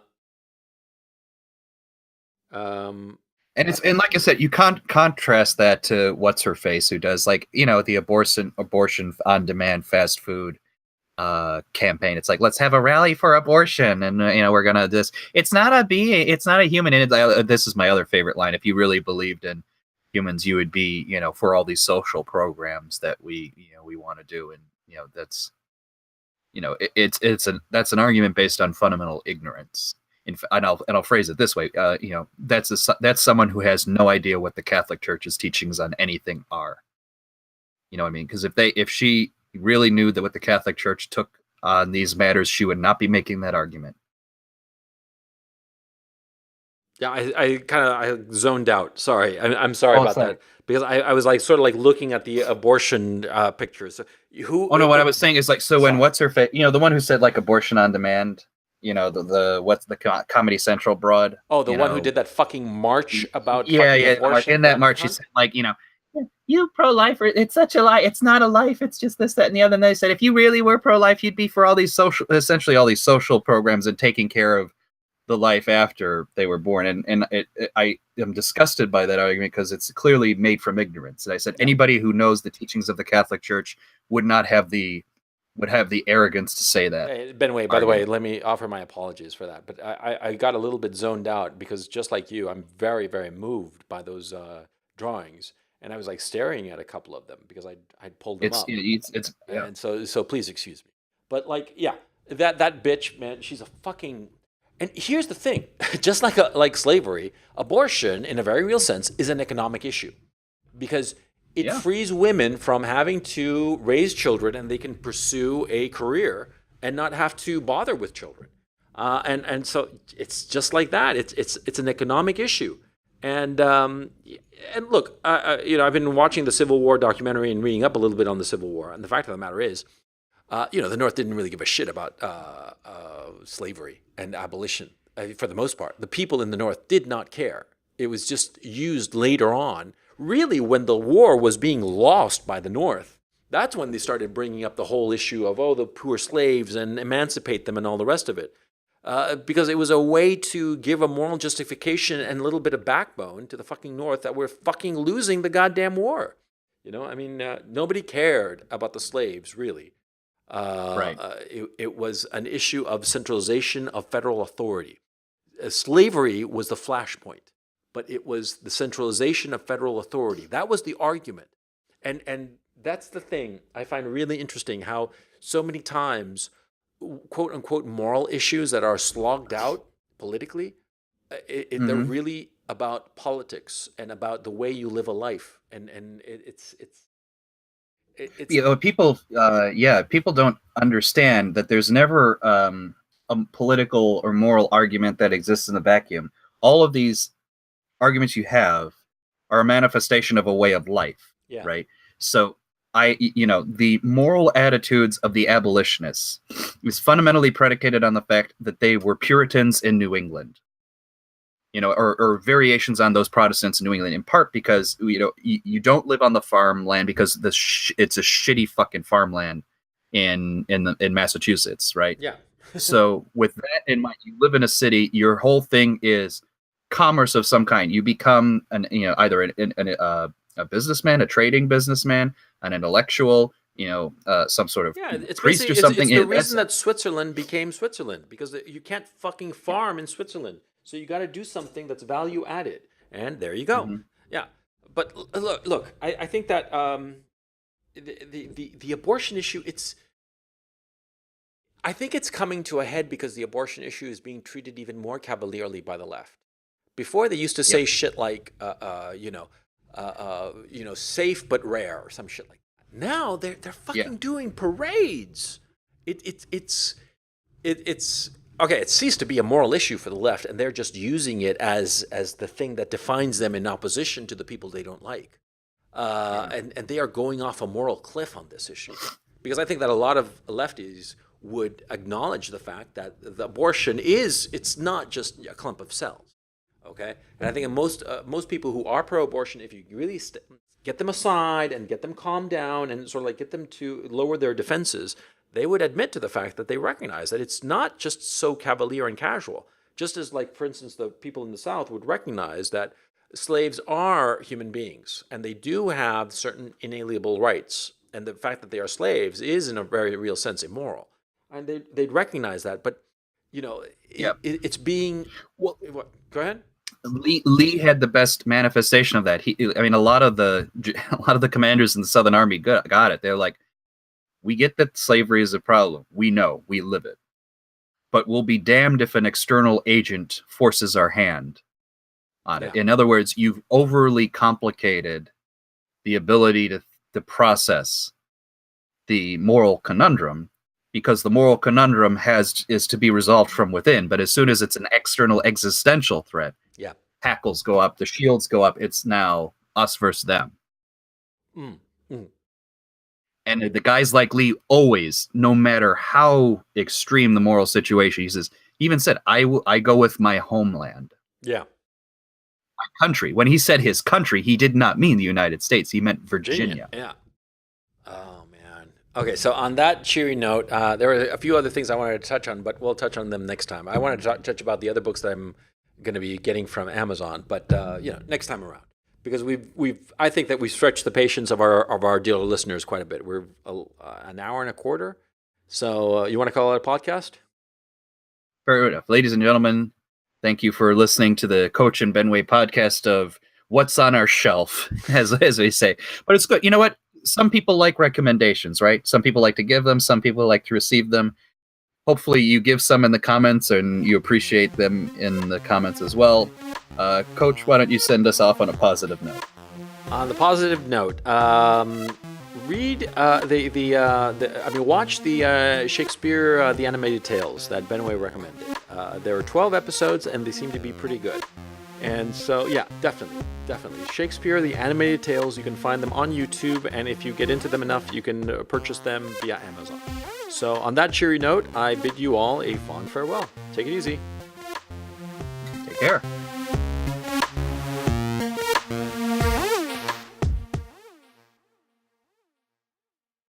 um, And and like I said, you can't contrast that to what's her face, who does, like, the abortion on demand fast food campaign. It's like, let's have a rally for abortion, and we're gonna this. It's not a being. It's not a human. And this is my other favorite line. If you really believed in humans, you would be for all these social programs that we want to do, and that's that's an argument based on fundamental ignorance. And I'll phrase it this way: that's someone who has no idea what the Catholic Church's teachings on anything are. You know what I mean? Because if she really knew that what the Catholic Church took on these matters, she would not be making that argument. Yeah, I kind of I zoned out. Sorry, I'm sorry Oh, about sorry. that because I was like sort of like looking at the abortion pictures. So who? Oh no, what I was saying is, like, so when Sorry. what's her face, the one who said, like, abortion on demand, the what's the Comedy Central broad, Oh, the one who did that fucking march about yeah, fucking yeah. abortion In that down the march, she front. said, like, you pro-lifer, it's such a lie. It's not a life. It's just this, that, and the other. And they said, if you really were pro-life, you'd be for essentially all these social programs and taking care of the life after they were born. And I am disgusted by that argument because it's clearly made from ignorance. And I said, Yeah. anybody who knows the teachings of the Catholic Church would have the arrogance to say that Hey, Benway, by the way, argument. let me offer my apologies for that. But I got a little bit zoned out because just like you, I'm very, very moved by those drawings. And I was like staring at a couple of them because I'd pulled them It's up. it's yeah. And so please excuse me. But like, yeah, that bitch, man, she's a fucking. And here's the thing, just like slavery, abortion, in a very real sense, is an economic issue because it Yeah. frees women from having to raise children, and they can pursue a career and not have to bother with children. And so it's just like that. It's an economic issue. And look, I've been watching the Civil War documentary and reading up a little bit on the Civil War. And the fact of the matter is, the North didn't really give a shit about slavery and abolition for the most part. The people in the North did not care. It was just used later on. Really, when the war was being lost by the North, that's when they started bringing up the whole issue of, the poor slaves and emancipate them and all the rest of it. Because it was a way to give a moral justification and a little bit of backbone to the fucking North that we're fucking losing the goddamn war. Nobody cared about the slaves, really. Right. It was an issue of centralization of federal authority. Slavery was the flashpoint, but it was the centralization of federal authority. That was the argument. And that's the thing I find really interesting, how so many times, quote unquote, moral issues that are slogged out politically, they're really about politics and about the way you live a life. It's people don't understand that there's never a political or moral argument that exists in a vacuum. All of these arguments you have are a manifestation of a way of life, right? So the moral attitudes of the abolitionists is fundamentally predicated on the fact that they were Puritans in New England, or variations on those Protestants in New England, in part because, you don't live on the farmland because it's a shitty fucking farmland in Massachusetts, right? Yeah. So with that in mind, you live in a city, your whole thing is commerce of some kind. You become either a businessman, a trading businessman, an intellectual, some sort of priest or something. It's the reason that Switzerland became Switzerland, because you can't fucking farm in Switzerland. So you got to do something that's value added. And there you go. Mm-hmm. Yeah. But look, I think that the abortion issue, I think it's coming to a head because the abortion issue is being treated even more cavalierly by the left. Before, they used to say shit like, safe but rare or some shit like that. Now they're fucking doing parades. It's okay. It ceased to be a moral issue for the left, and they're just using it as the thing that defines them in opposition to the people they don't like. And they are going off a moral cliff on this issue, because I think that a lot of lefties would acknowledge the fact that the abortion it's not just a clump of cells. Okay, and I think most people who are pro-abortion, if you really get them aside and get them calmed down and sort of like get them to lower their defenses, they would admit to the fact that they recognize that it's not just so cavalier and casual. Just as, like, for instance, the people in the South would recognize that slaves are human beings and they do have certain inalienable rights, and the fact that they are slaves is, in a very real sense, immoral, and they'd recognize that. But it's being go ahead. Lee had the best manifestation of that. A lot of the commanders in the Southern Army got it. They're like, we get that slavery is a problem. We know, we live it, but we'll be damned if an external agent forces our hand on it. In other words, you've overly complicated the ability to process the moral conundrum, because the moral conundrum is to be resolved from within. But as soon as it's an external existential threat, hackles go up, the shields go up. It's now us versus them. And the guys like Lee always, no matter how extreme the moral situation, he even said, I go with my homeland. Yeah. My country. When he said his country, he did not mean the United States. He meant Virginia. Yeah. Oh, man. Okay, so on that cheery note, there are a few other things I wanted to touch on, but we'll touch on them next time. I wanted to touch about the other books that I'm going to be getting from Amazon, but next time around, because I think that we've stretched the patience of our dear listeners quite a bit. We're an hour and a quarter, so you want to call it a podcast? Fair enough, ladies and gentlemen. Thank you for listening to the Coach and Benway podcast of what's on our shelf, as we say. But it's good. You know what? Some people like recommendations, right? Some people like to give them. Some people like to receive them. Hopefully you give some in the comments and you appreciate them in the comments as well. Coach, why don't you send us off on a positive note? On the positive note, read watch the Shakespeare, the animated tales that Benway recommended. There are 12 episodes and they seem to be pretty good. And so, yeah, definitely. Shakespeare, the animated tales, you can find them on YouTube, and if you get into them enough, you can purchase them via Amazon. So on that cheery note, I bid you all a fond farewell. Take it easy. Take care.